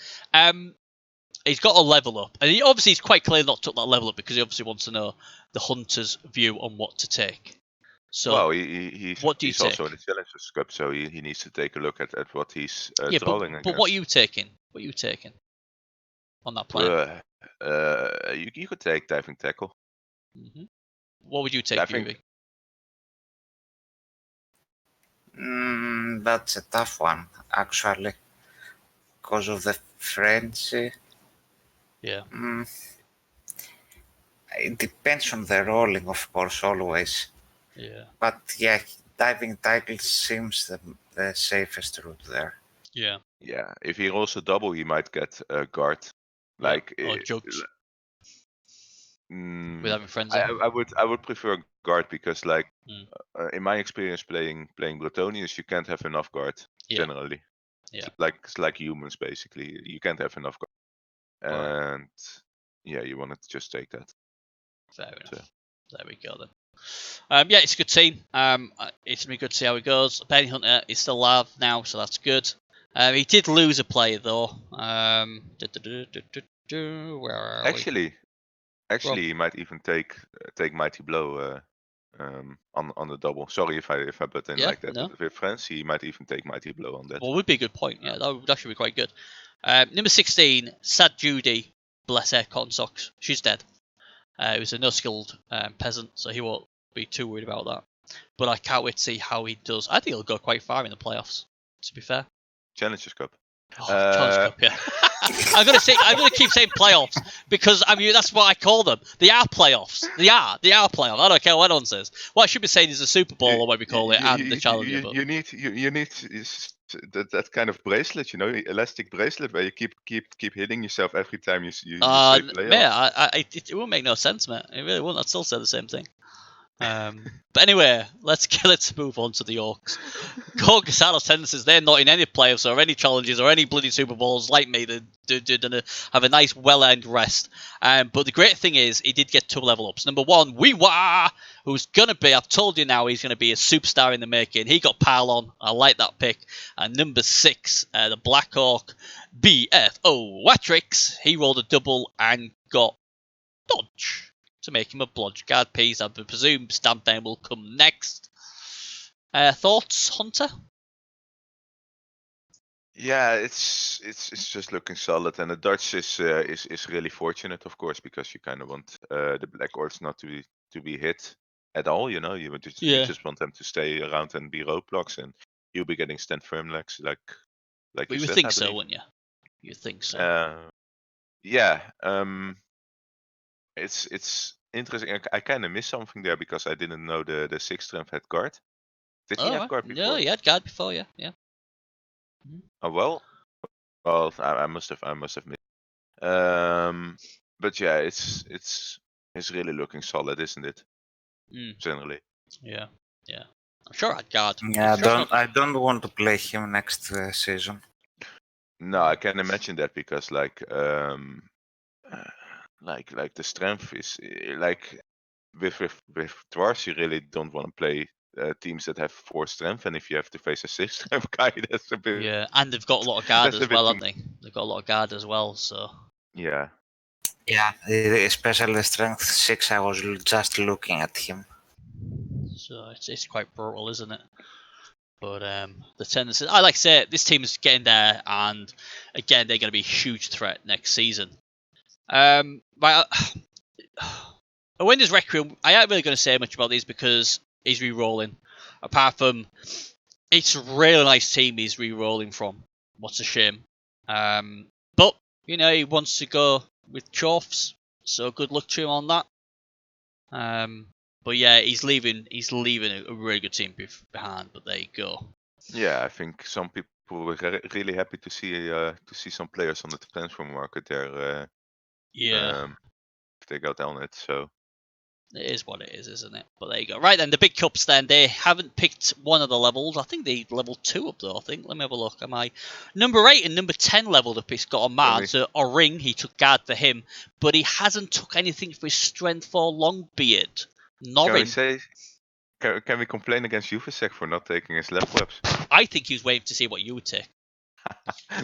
He's got a level up, and he's quite clearly not took that level up because he obviously wants to know the hunter's view on what to take. So, well, he's what do you take? also in the Challengers Cup, so he needs to take a look at what he's drawing against. But what are you taking? What are you taking on that player? You could take diving tackle. Mm-hmm. What would you take, Yuri? That's a tough one, actually, because of the frenzy. Yeah. It depends on the rolling, of course, always. Yeah. But yeah, diving tackle seems the safest route there. Yeah. Yeah. If he rolls a double, he might get a guard. Or judge. With having frenzy. I would prefer guard because in my experience playing Bretonians, you can't have enough guard generally. Yeah. It's like humans basically. You can't have enough guard. And you want to just take that. Fair enough. So. There we go then. It's a good team. It's gonna be good to see how it goes. Benny Hunter is still alive now, so that's good. He did lose a player though. Where are we? Actually, he might even take Mighty Blow on the double. Sorry if I butt in like that. No. But with friends, he might even take Mighty Blow on that. Well, would be a good point. Yeah, that would actually be quite good. Number 16, Sad Judy. Bless her cotton socks. She's dead. He was a no-skilled peasant, so he won't be too worried about that. But I can't wait to see how he does. I think he'll go quite far in the playoffs, to be fair. Challengers Cup. Challengers Cup, yeah. I'm gonna keep saying playoffs because that's what I call them. They are playoffs. They are playoffs. I don't care what anyone says. What I should be saying is the Super Bowl or what we call it, and the Challenger. You need that kind of bracelet, elastic bracelet where you keep hitting yourself every time you say playoffs. Yeah, it won't make no sense, mate. It really won't. I'd still say the same thing. But anyway, let's move on to the Orcs. Gorgasanos tendencies, they're not in any playoffs or any challenges or any bloody Super Bowls like me. They're have a nice well-earned rest. But the great thing is, he did get 2 level ups. Number 1, Weewa, who's gonna be, I've told you now, he's gonna be a superstar in the making. He got Pylon. I like that pick. And number 6, the Black Orc, BFO Watrix. He rolled a double and got Dodge to make him a blodge guard piece. I presume Stampbane will come next. Thoughts, Hunter? Yeah, it's just looking solid, and the Dutch is really fortunate, of course, because you kind of want the Black Orcs not to be hit at all. You just want them to stay around and be roadblocks, and you'll be getting stand firm legs like but you would said, think so, wouldn't you? You think so? Yeah. It's interesting. I kind of missed something there because I didn't know the 6th strength had guard. Did he have guard before? No, he had guard before, yeah. Oh well. Well, I must have missed. But yeah, it's really looking solid, isn't it? Generally. Yeah. I'm sure I had guard. Yeah, I don't want to play him next season. No, I can imagine that because like the strength is like with dwarves, you really don't want to play teams that have 4 strength, and if you have to face a 6 strength guy, that's a bit. Yeah, and they've got a lot of guard as well, haven't they? They've got a lot of guard as well, so. Yeah. Yeah, especially the strength 6. I was just looking at him. So it's quite brutal, isn't it? But the tendency, I like to say, this team is getting there, and again, they're going to be a huge threat next season. Right. When there's Requiem, I ain't really going to say much about these because he's re-rolling. apart from, it's a really nice team he's re-rolling from. What's a shame. But, he wants to go with Chorfs, so good luck to him on that. But yeah, he's leaving a really good team behind, but there you go. Yeah, I think some people were really happy to see some players on the transfer market there. Yeah. If they got on it, so It is what it is, isn't it? But there you go. Right then, the big cups then, they haven't picked one of the levels. I think they leveled 2 up though, I think. Let me have a look. Am I... Number 8 and number 10 leveled up. He's got a man, so a ring, he took guard for him. But he hasn't took anything for his strength for Longbeard. Norrin. Can we complain against Juvesak for not taking his level ups? I think he was waiting to see what you would take.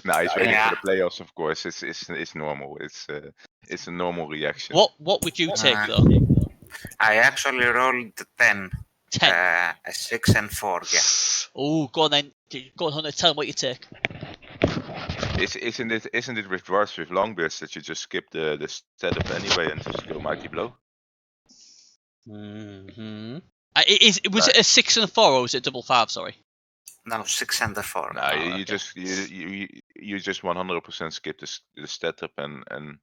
No, he's waiting for the playoffs, of course. It's normal. It's a normal reaction. What would you take though? I actually rolled 10. 10. A 6 and 4, yeah. Oh, go on then. Go on, Hunter. Tell him what you take. Isn't it with dwarves with longbeards that you just skip the setup anyway and just go mighty blow? Mm-hmm. Was it a 6 and a 4 or was it double 5? Sorry. No, 6 and a 4. No, you just 100% skip the setup and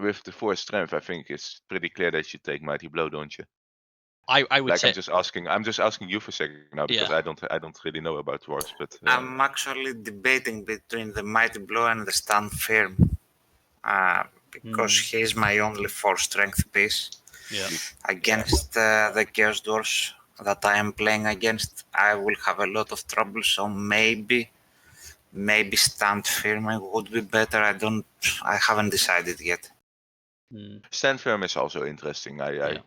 with the 4 strength, I think it's pretty clear that you take mighty blow, don't you? I would say. I'm just asking you for a second now because I don't really know about dwarves, but I'm actually debating between the mighty blow and the stand firm, because he's my only 4 strength piece. Yeah. Against the chaos dwarves that I am playing against, I will have a lot of trouble. So maybe stand firm would be better. I haven't decided yet. Stand firm is also interesting. I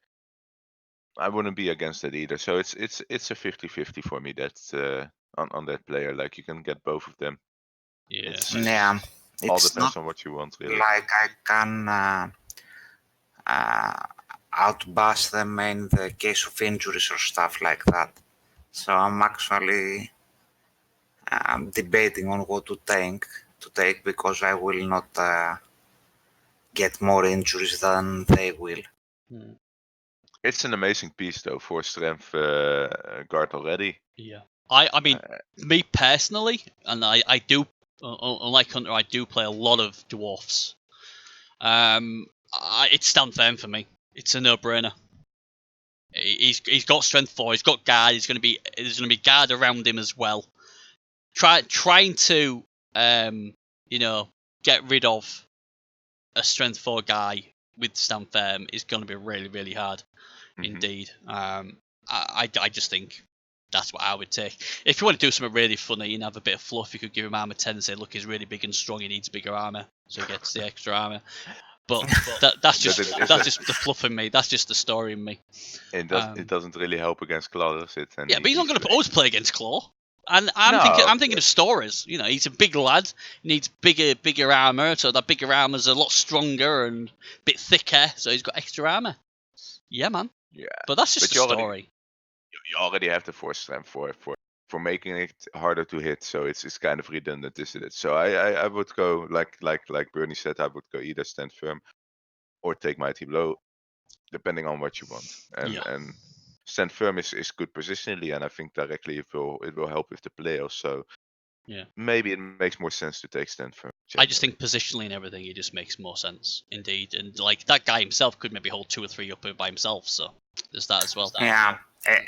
wouldn't be against it either. So it's a 50-50 for me. That on that player, like you can get both of them. Yeah. It's all depends not on what you want, really. like I can outbust them in the case of injuries or stuff like that. So I'm actually debating on what to take because I will not get more injuries than they will. It's an amazing piece though, 4 strength guard already. Yeah. I mean, me personally, and I do, unlike Hunter, I do play a lot of dwarfs. It's stand firm for me. It's a no-brainer. He's got strength 4. He's got guard. There's going to be guard around him as well. Trying to get rid of a strength 4 guy with stand firm is going to be really, really hard indeed. I just think that's what I would take. If you want to do something really funny and have a bit of fluff, you could give him armor 10 and say, look, he's really big and strong, he needs bigger armor, so he gets the extra armor. But that's just the fluff in me. That's just the story in me. It doesn't really help against Claw, does it? And yeah, but he's not going to always play against Claw. And I'm thinking of stories. He's a big lad, needs bigger armor, so that bigger armor's a lot stronger and a bit thicker, so he's got extra armor. Yeah, man. Yeah. But that's just the story. You already have the 4 strength for making it harder to hit, so it's kind of redundant, isn't it? So I would go like Bernie said, I would go either stand firm or take mighty blow, depending on what you want. And stand firm is good positionally, and I think directly it will help with the playoffs. So yeah, maybe it makes more sense to take stand firm. I just think positionally and everything, it just makes more sense indeed. And like that guy himself could maybe hold 2 or 3 up by himself, so there's that as well. Yeah,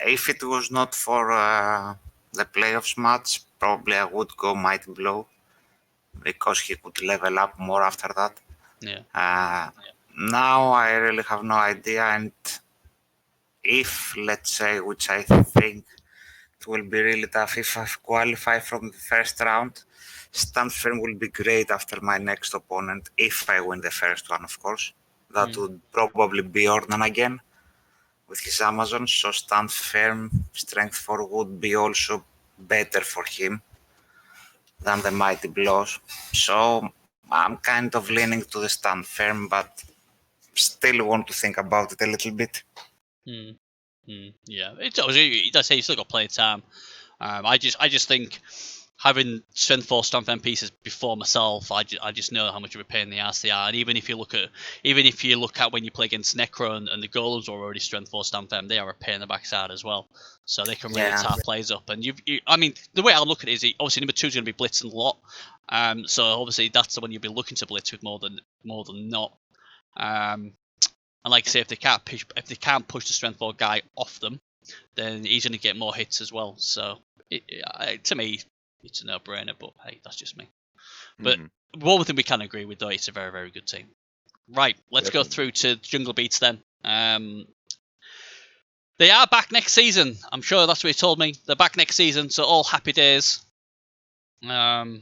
if it was not for the playoffs match, probably I would go mighty blow because he could level up more after that. Yeah. Now I really have no idea, and if, let's say, which I think it will be really tough, if I qualify from the first round, stand firm will be great after my next opponent, if I win the first one, of course. That would probably be Ornan again with his Amazon, so stand firm, strength 4 would be also better for him than the mighty blows. So I'm kind of leaning to the stand firm, but still want to think about it a little bit. Yeah, it does say you still got plenty of time. I just think having strength 4 strength M pieces before myself, I just know how much of a pain in the ass they are. And even if you look at when you play against Necro and the Golems are already strength 4 strength M, they are a pain in the backside as well. So they can really tar players up. And I mean, the way I look at it is, obviously number 2 is going to be blitzing a lot. So obviously that's the one you'll be looking to blitz with more than not. And like I say, if they can't push the strength 4 guy off them, then he's going to get more hits as well. So to me, it's a no-brainer, but hey, that's just me. But one thing we can agree with, though, it's a very, very good team. Right, let's go through to Jungle Beats then. They are back next season. I'm sure that's what he told me. They're back next season, so all happy days. He'll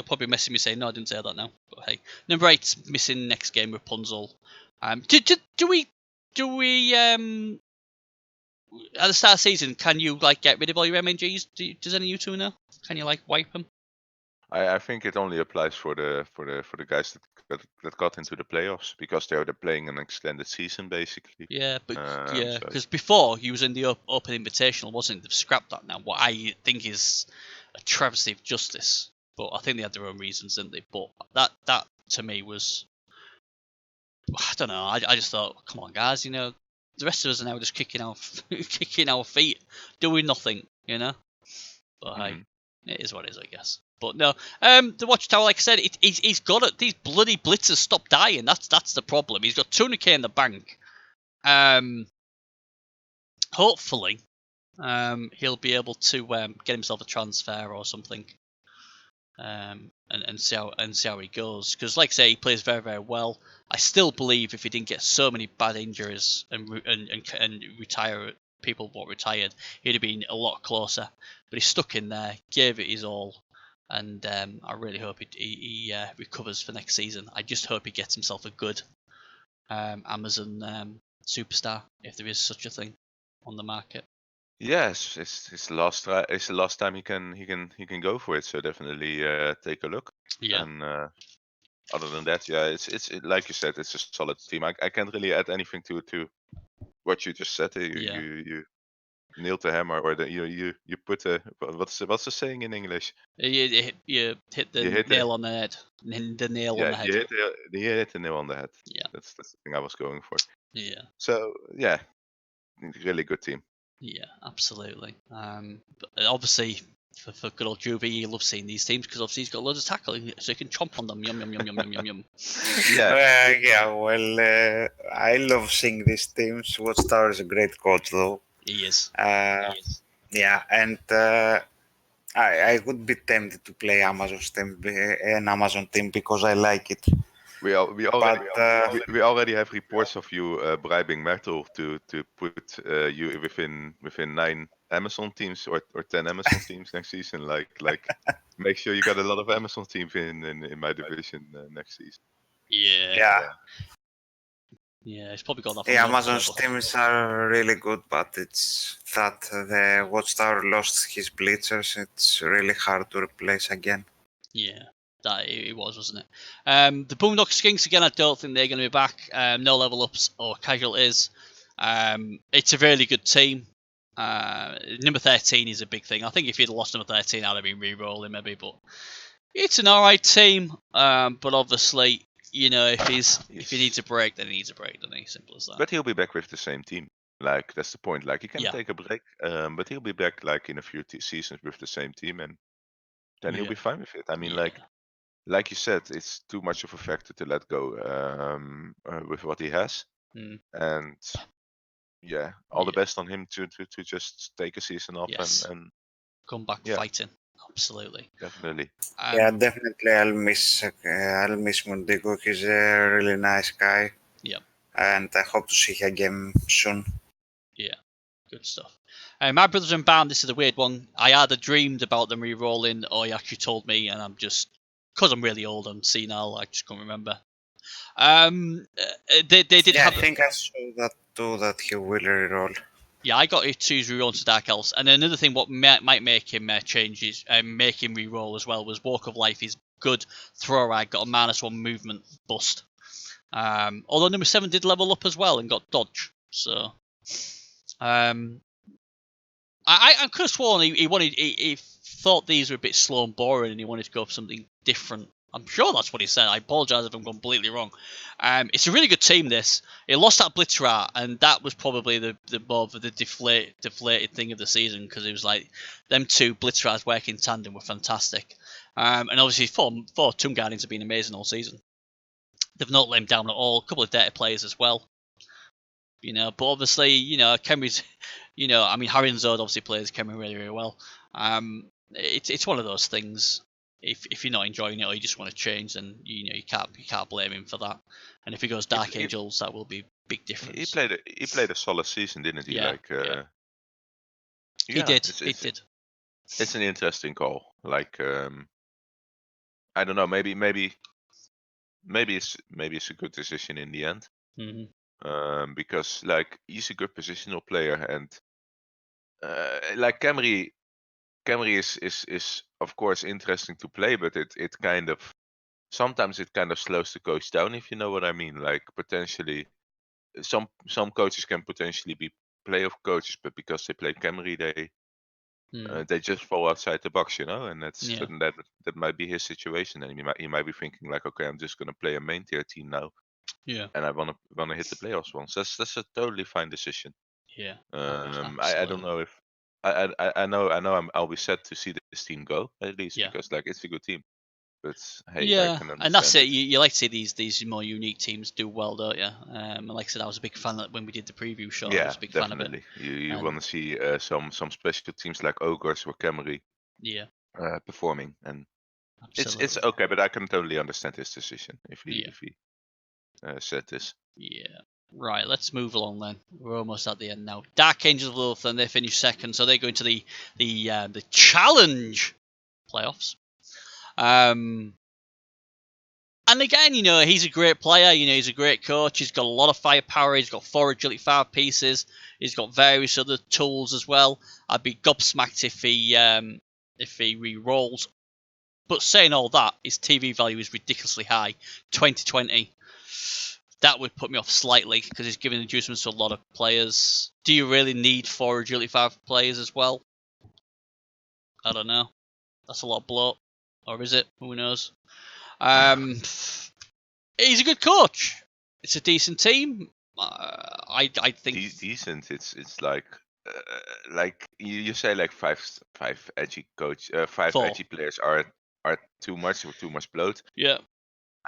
probably message me saying, no, I didn't say that now. But hey, number 8's missing next game, Rapunzel. Do we at the start of the season, can you like get rid of all your MNGs? Does any of you two know? Can you like wipe them? I think it only applies for the guys that got into the playoffs, because they're playing an extended season basically. Yeah, but because before he was in the Open Invitational, wasn't it? They've scrapped that now. What I think is a travesty of justice. But I think they had their own reasons, didn't they? But that to me was, I don't know. I just thought, come on, guys, you know, the rest of us are now just kicking our feet, doing nothing, you know. But hey, it is what it is, I guess. But no, the Watchtower, like I said, he's got it. These bloody blitzers stop dying. That's the problem. He's got 200k in the bank. Hopefully, he'll be able to get himself a transfer or something. And see how he goes. Because, like I say, he plays very, very well. I still believe if he didn't get so many bad injuries and retire, people what retired, he'd have been a lot closer. But he's stuck in there, gave it his all, and I really hope he recovers for next season. I just hope he gets himself a good Amazon superstar, if there is such a thing on the market. Yes, it's the last time he can go for it. So definitely take a look. Yeah. And other than that, yeah, it's like you said, it's a solid team. I can't really add anything to what you just said. You nailed the hammer, or you put what's the saying in English? You hit the nail on the head. The nail on the head. You hit the nail on the head. Yeah. That's the thing I was going for. Yeah. So yeah, really good team. Yeah, absolutely. But obviously, for good old Juvie, he loves seeing these teams because obviously he's got loads of tackling, so he can chomp on them. Yum yum yum yum yum yum yum. Yeah. Well, I love seeing these teams. Watchtower is a great coach, though. He is. Yeah, and I would be tempted to play an Amazon team because I like it. We already have reports of you bribing Myrtle to put you within 9 Amazon teams or 10 Amazon teams next season. Like make sure you got a lot of Amazon teams in my division next season. Yeah. Yeah, he's probably got that. Yeah, Amazon's teams are really good, but it's that the Watchtower lost his blitzers. It's really hard to replace again. Yeah, that it was, wasn't it? The Boondock Skinks again. I don't think they're going to be back. No level ups or casualties. It's a really good team. Number 13 is a big thing. I think if you'd lost number 13, I'd have been re-rolling maybe, but it's an alright team. But obviously, you know, if he needs a break, then he needs a break. Then he's simple as that. But he'll be back with the same team. Like that's the point. Like he can take a break, but he'll be back like in a few seasons with the same team, and then he'll be fine with it. I mean, like you said, it's too much of a factor to let go with what he has, and yeah, all the best on him to just take a season off and come back fighting. Absolutely, definitely. Yeah, definitely. I'll miss Mondigo. He's a really nice guy. Yeah, and I hope to see him again soon. Yeah, good stuff. My Brothers Unbound, this is a weird one. I either dreamed about them re-rolling or he actually told me, and I'm just, because I'm really old and senile, I just can't remember. They did have... I think I saw that too, that he will re-roll. Yeah, I got it to re-roll to Dark Elves. And another thing what might make him change is, make him re-roll as well, was Walk of Life is good. Throw rag, got a -1 movement bust. Although number 7 did level up as well and got dodge. So... I could have sworn he wanted, if thought these were a bit slow and boring, and he wanted to go for something different. I'm sure that's what he said. I apologise if I'm completely wrong. It's a really good team. This it lost that Blitzrat, and that was probably the more of the deflated thing of the season, because it was like them two Blitzrats working in tandem were fantastic. And obviously four Tomb Guardians have been amazing all season. They've not let him down at all. A couple of data players as well. But obviously, Kemry's, I mean, Harry and Zod obviously plays Kemry really, really well. It's one of those things. If you're not enjoying it or you just want to change, then you can't blame him for that. And if he goes Dark Angels, that will be a big difference. He played a solid season, didn't he? Yeah, he did. It's an interesting call. Like, I don't know. Maybe it's a good decision in the end. Mm-hmm. Because like he's a good positional player, and like Kemry is of course interesting to play, but it kind of sometimes it kind of slows the coach down, if you know what I mean. Like potentially some coaches can potentially be playoff coaches, but because they play Kemry, they just fall outside the box, and that might be his situation. And he might be thinking like, okay, I'm just gonna play a main tier team now. Yeah. And I wanna hit the playoffs once. That's a totally fine decision. Yeah. I don't know if I know I'll be sad to see this team go, at least, because like it's a good team. But hey, I can understand. And that's it. You like to see these more unique teams do well, don't you? And like I said, I was a big fan when we did the preview show. I was a big definitely. fan of it. You want to see some special teams like Ogres or Kemry performing, and absolutely. it's okay. But I can totally understand his decision if he said this. Yeah. Right, let's move along then. We're almost at the end now. Dark Angels of Lilith, and they finished second, so they go into the challenge playoffs. And again, he's a great player. He's a great coach. He's got a lot of firepower. He's got 4 agility 5 pieces. He's got various other tools as well. I'd be gobsmacked if he re-rolls. But saying all that, his TV value is ridiculously high. 2020. That would put me off slightly because he's giving inducements to a lot of players. Do you really need 4 agility 5 players as well? I don't know. That's a lot of bloat. Or is it? Who knows? He's a good coach. It's a decent team. I think decent. It's like you say like five edgy coach 5 4 edgy players are too much or too much bloat. Yeah.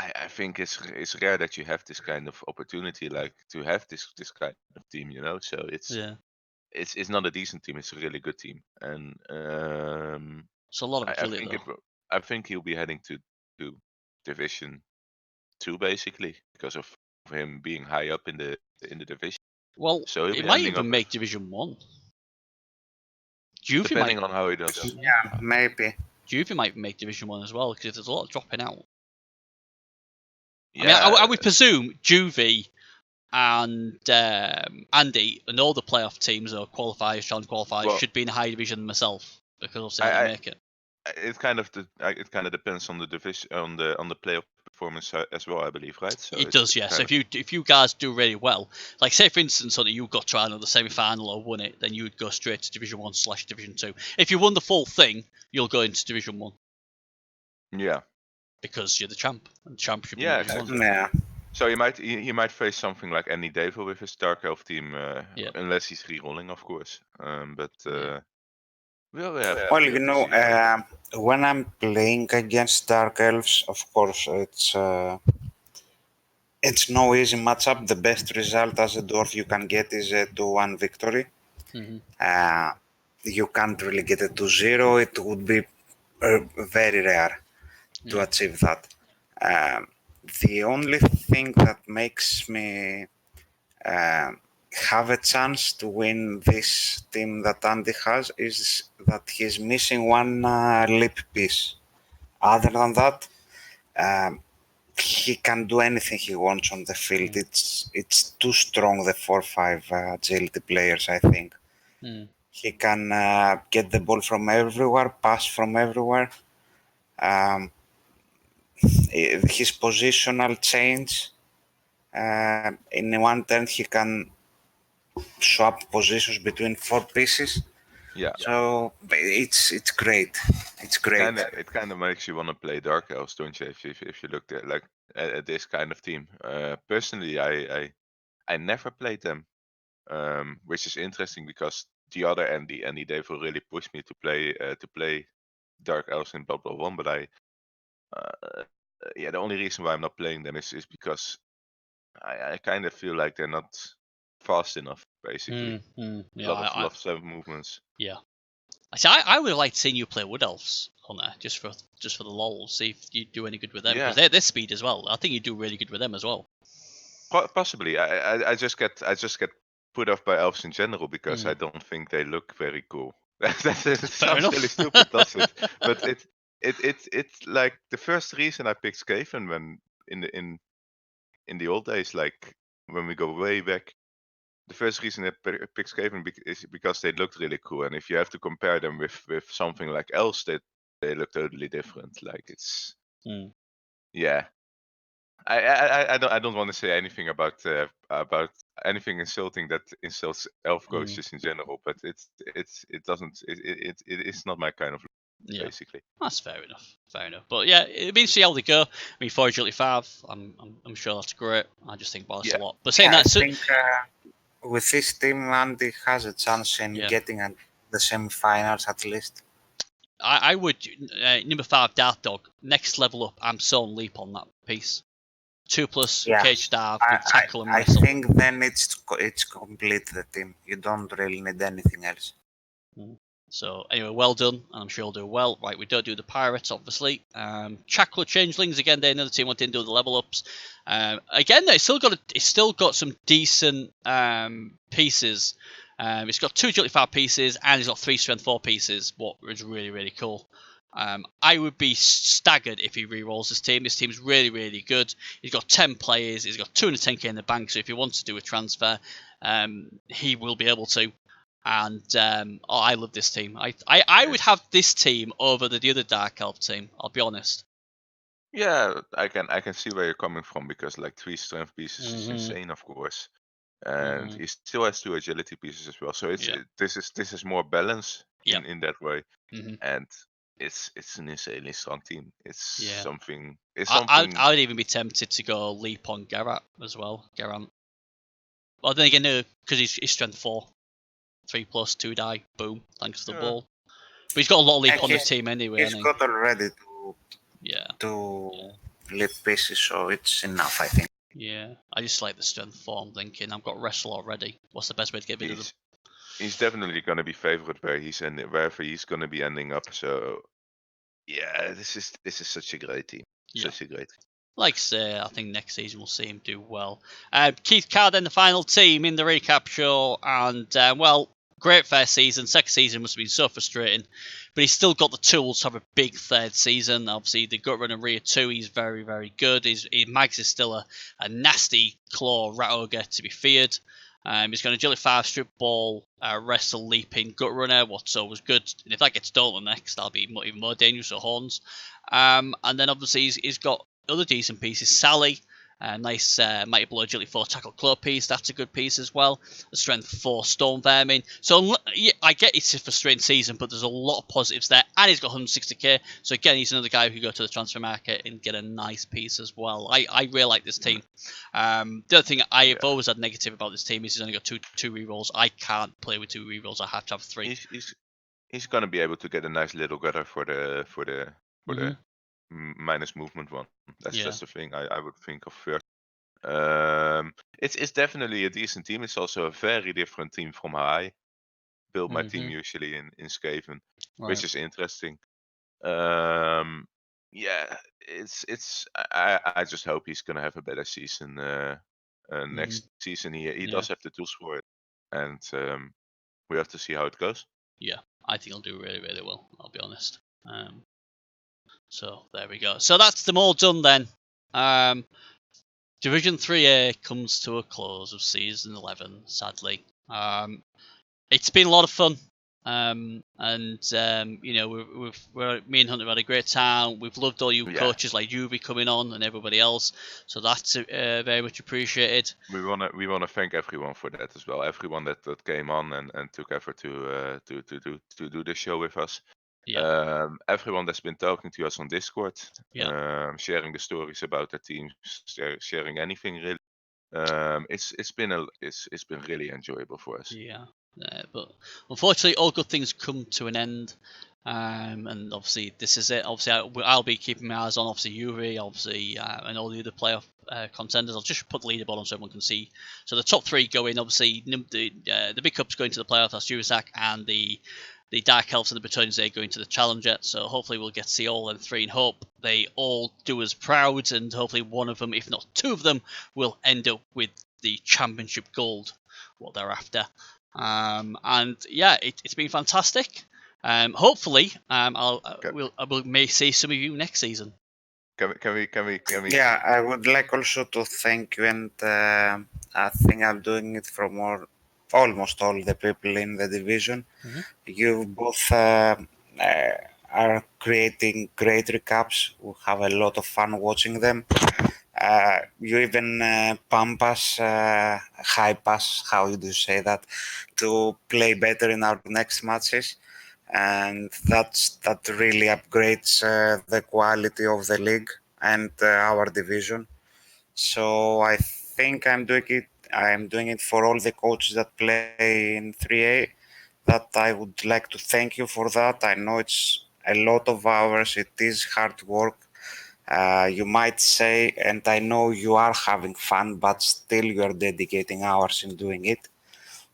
I think it's rare that you have this kind of opportunity, like to have this kind of team, So it's not a decent team. It's a really good team, and it's a lot of agility. I think he'll be heading to Division 2 basically because of him being high up in the division. Well, so it might even make Division 1. Depending on how he does. Yeah, maybe. Juvie might make Division 1 as well, because there's a lot of dropping out. Yeah. I would presume Juvie and Andy and all the playoff teams or qualifiers, challenge qualifiers, should be in a high division myself, because obviously they make it. It kind of depends on the division, on the playoff performance as well, I believe, right? So it does, yeah. So if you guys do really well, like say for instance, so that you got to another semi-final or won it, then you would go straight to Division 1/Division 2. If you won the full thing, you'll go into Division 1. Yeah. Because you're the champ, and the champ should be Exactly. Yeah. So he might face something like Andy Devil with his Dark Elf team, unless he's re-rolling, of course. Well, when I'm playing against Dark Elves, of course, it's no easy matchup. The best result as a dwarf you can get is a 2-1 victory. Mm-hmm. You can't really get a 2-0. It would be very rare to achieve that. The only thing that makes me have a chance to win this team that Andy has is that he's missing one lip piece. Other than that, he can do anything he wants on the field. It's too strong, the 4-5 agility players, I think. He can get the ball from everywhere, pass from everywhere. His positional change, in one turn he can swap positions between 4 pieces. Yeah. So it's great. It's great. It kind of makes you want to play Dark Elves, don't you? If you look at this kind of team. Personally, I never played them, which is interesting because the other Andy Dave will really pushed me to play Dark Elves in Blood Bowl 1, but the only reason why I'm not playing them is because I kind of feel like they're not fast enough, basically. A Yeah, lot of slow movements. yeah. I would have liked seeing you play Wood Elves on there just for the lols. See if you do any good with them because they're speed as well. I think you do really good with them as well. Possibly, I just get put off by elves in general because I don't think they look very cool. That sounds really stupid, does it? But it's like the first reason I picked Skaven when in the old days, like when we go way back. The first reason I picked Skaven is because they looked really cool, and if you have to compare them with something like elves, they look totally different. Like it's yeah. I don't want to say anything about anything insulting that insults elf coaches in general, but it doesn't it's not my kind of basically. That's fair enough. But yeah, it'd be to see how they go. I mean, 4 agility 5, I'm sure that's great. I just think Ballast a lot. But saying I that, think with this team, Andy has a chance in getting at the semi-finals at least. I would number 5 Darth Dog, next level up. I'm so on leap on that piece. 2+ cage starve with tackle and wrestle. I think then it's complete the team. You don't really need anything else. So anyway, well done, and I'm sure you'll do well. Right, we don't do the pirates, obviously. Chakla changelings again. They're another team what didn't do the level ups. Again, it's still got some decent pieces. It's got 2 agility 5 pieces and it's got 3 strength 4 pieces, what is really really cool. I would be staggered if he re-rolls this team. This team's really really good. He's got 10 players. He's got 210k in the bank. So if he wants to do a transfer, he will be able to. And I love this team. I would have this team over the other Dark Elf team. I'll be honest. Yeah, I can see where you're coming from because like 3 strength pieces is insane, of course, and he still has 2 agility pieces as well. So this is more balance in that way, and it's an insanely strong team. It's something. I would even be tempted to go leap on Garrett as well. Garant. Well, then again, no, because he's strength 4. 3+ 2 die, boom, thanks to the ball. But he's got a lot of leap on the team anyway. He's got already to leap pieces, so it's enough, I think. Yeah, I just like the strength 4. I'm thinking I've got wrestle already. What's the best way to get rid of them? He's definitely going to be favored wherever he's going to be ending up. So yeah, this is such a great team. Such a great team. Like I say, I think next season we'll see him do well. Keith Carr then the final team in the recap show, and well, great first season. Second season must have been so frustrating, but he's still got the tools to have a big third season. Obviously, the gut runner rear 2, he's very very good. Mags is still a nasty claw rat ogre to be feared. He's got agility 5, strip ball, wrestle, leaping, gut runner, what's always good. And if that gets stolen next, that'll be even more dangerous for horns. And then obviously he's got other decent pieces. Sally, nice mighty blow agility 4 tackle claw piece. That's a good piece as well. The strength 4 storm vermin. So yeah, I get it's a frustrating season, but there's a lot of positives there. And he's got 160k. So again, he's another guy who can go to the transfer market and get a nice piece as well. I really like this team. The other thing I've always had negative about this team is he's only got two rerolls. I can't play with 2 rerolls. I have to have 3. He's gonna be able to get a nice little gutter for the minus movement one. That's the thing I would think of first. It's definitely a decent team. It's also a very different team from how I build my team usually in Skaven, which is interesting. Yeah, I just hope he's gonna have a better season next season. He does have the tools for it, and we have to see how it goes. Yeah, I think he'll do really really well. I'll be honest. So there we go. So that's them all done then. Division 3A comes to a close of season 11, sadly. It's been a lot of fun. And you know, me and Hunter had a great time. We've loved all you coaches like Juve coming on and everybody else. So that's very much appreciated. We wanna thank everyone for that as well. Everyone that came on and took effort to do this show with us. Yeah. Everyone that's been talking to us on Discord, Yeah. sharing the stories about their teams, sharing anything really. It's been really enjoyable for us. Yeah. But unfortunately, all good things come to an end. And obviously, this is it. Obviously, I'll be keeping my eyes on obviously Yuri, obviously, and all the other playoff contenders. I'll just put the leaderboard on so everyone can see. So the top three go in. Obviously, the big cup's going to the playoff. That's Juvesak, and the Dark Elves and the Bretonians, they're going to the Challenger. So hopefully we'll get to see all them three and hope they all do us proud. And hopefully one of them, if not two of them, will end up with the championship gold, what they're after. And yeah, it's been fantastic. Hopefully, I may see some of you next season. Can we? Yeah, I would like also to thank you, and I think I'm doing it for almost all the people in the division. Mhm. You both are creating great recaps. We have a lot of fun watching them. You even pump us, hype us, how do you say that, to play better in our next matches. And that really upgrades the quality of the league and our division. So I think I'm doing it for all the coaches that play in 3A. That I would like to thank you for that. I know it's a lot of hours. It is hard work. You might say, and I know you are having fun, but still you are dedicating hours in doing it.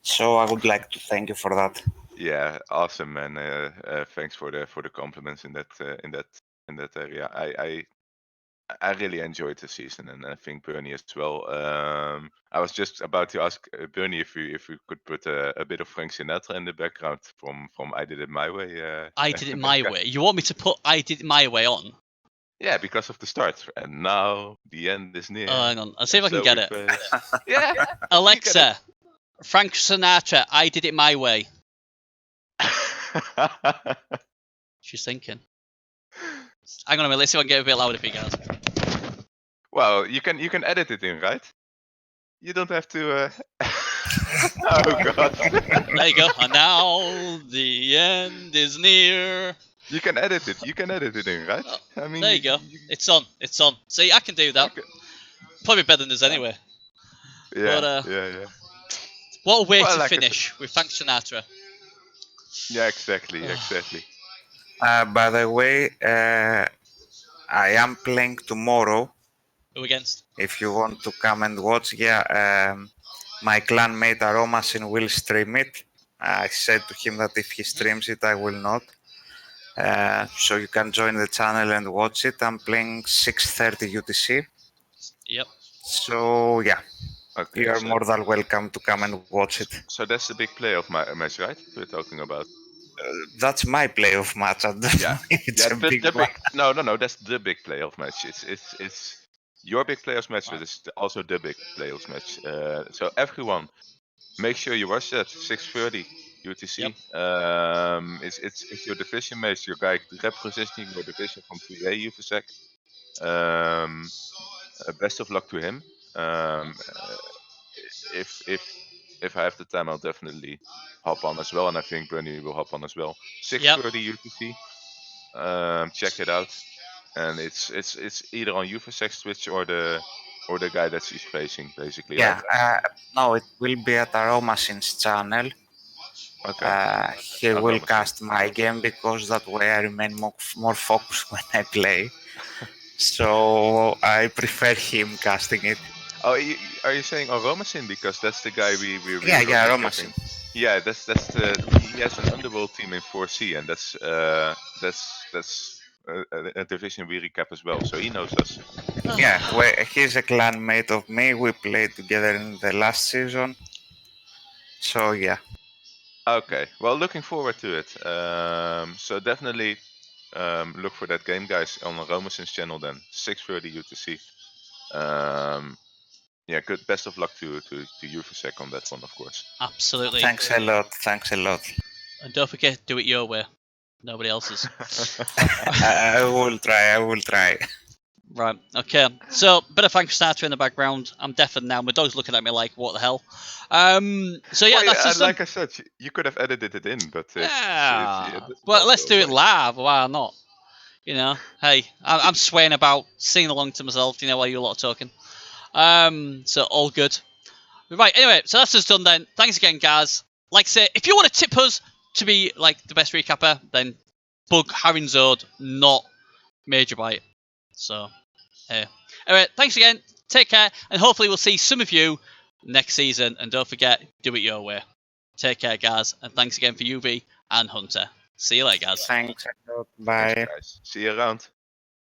So I would like to thank you for that. Yeah, awesome, man. Thanks for the compliments in that area. I really enjoyed the season, and I think Bernie as well. I was just about to ask Bernie if we could put a bit of Frank Sinatra in the background from I Did It My Way. I Did It My Way. You want me to put I Did It My Way on? Yeah, because of the start. And now the end is near. Hang on. I'll see if I can get it. Yeah. Alexa, Frank Sinatra, I Did It My Way. She's thinking. Hang on a minute. Let's see if I can get it a bit louder for you guys. Well, you can edit it in, right? You don't have to. Oh God. There you go. And now the end is near. You can edit it. You can edit it in, right? Oh, I mean, there you go. It's on. It's on. See, I can do that. Okay. Probably better than this anyway. Yeah. But, yeah. What a way to like finish with Frank Sinatra. Yeah, exactly. By the way, I am playing tomorrow. Who against? If you want to come and watch, my clanmate Aromasin will stream it. I said to him that if he streams it, I will not. So you can join the channel and watch it. I'm playing 6:30 UTC. Yep. So yeah, Okay, you are more than welcome to come and watch it. So that's the big playoff match, right? We're talking about. That's my playoff match. It's a big one. No. That's the big playoff match. It's your big playoff match, but it's also the big playoff match. So everyone, make sure you watch that 6:30 UTC. Yep. It's your division match. Your guy representing your division from 3A Juvesak. Best of luck to him. If I have the time, I'll definitely hop on as well, and I think Bernie will hop on as well. 6:30 UTC. Check it out, and it's either on Juvesek's Twitch or the guy that she's facing, basically. Yeah, right? no, it will be at Aromasin's channel. Okay. He will cast my game because that way I remain more focused when I play. So I prefer him casting it. Oh, are you saying Romasin? Because that's the guy we Yeah, Romasin. Yeah, that's he has an underworld team in 4C, and that's a division we recap as well. So he knows us. Yeah, he's a clanmate of me. We played together in the last season. So yeah. Okay, well, looking forward to it. So definitely look for that game, guys, on Romasin's channel then. 6:30 UTC. Yeah, good. Best of luck to Juvesak on that one, of course. Absolutely. Thanks a lot. And don't forget, do it your way. Nobody else's. I will try. Right, okay. So, bit of Frankenstein in the background. I'm deafened now. My dog's looking at me like, what the hell? So yeah, Well, that's just like I said, you could have edited it in, but but let's do it like, live. Why not? You know, hey, I'm swaying about, singing along to myself. You know, while you lot are talking. So all good. Right. Anyway, so that's just done then. Thanks again, guys. Like I say, if you want to tip us to be like the best recapper, then bug Harinzode, not Major Bite. So, anyway, thanks again. Take care, and hopefully we'll see some of you next season. And don't forget, do it your way. Take care, guys, and thanks again for UV and Hunter. See you later, guys. Thanks a lot. thanks, Bye. guys. See you around.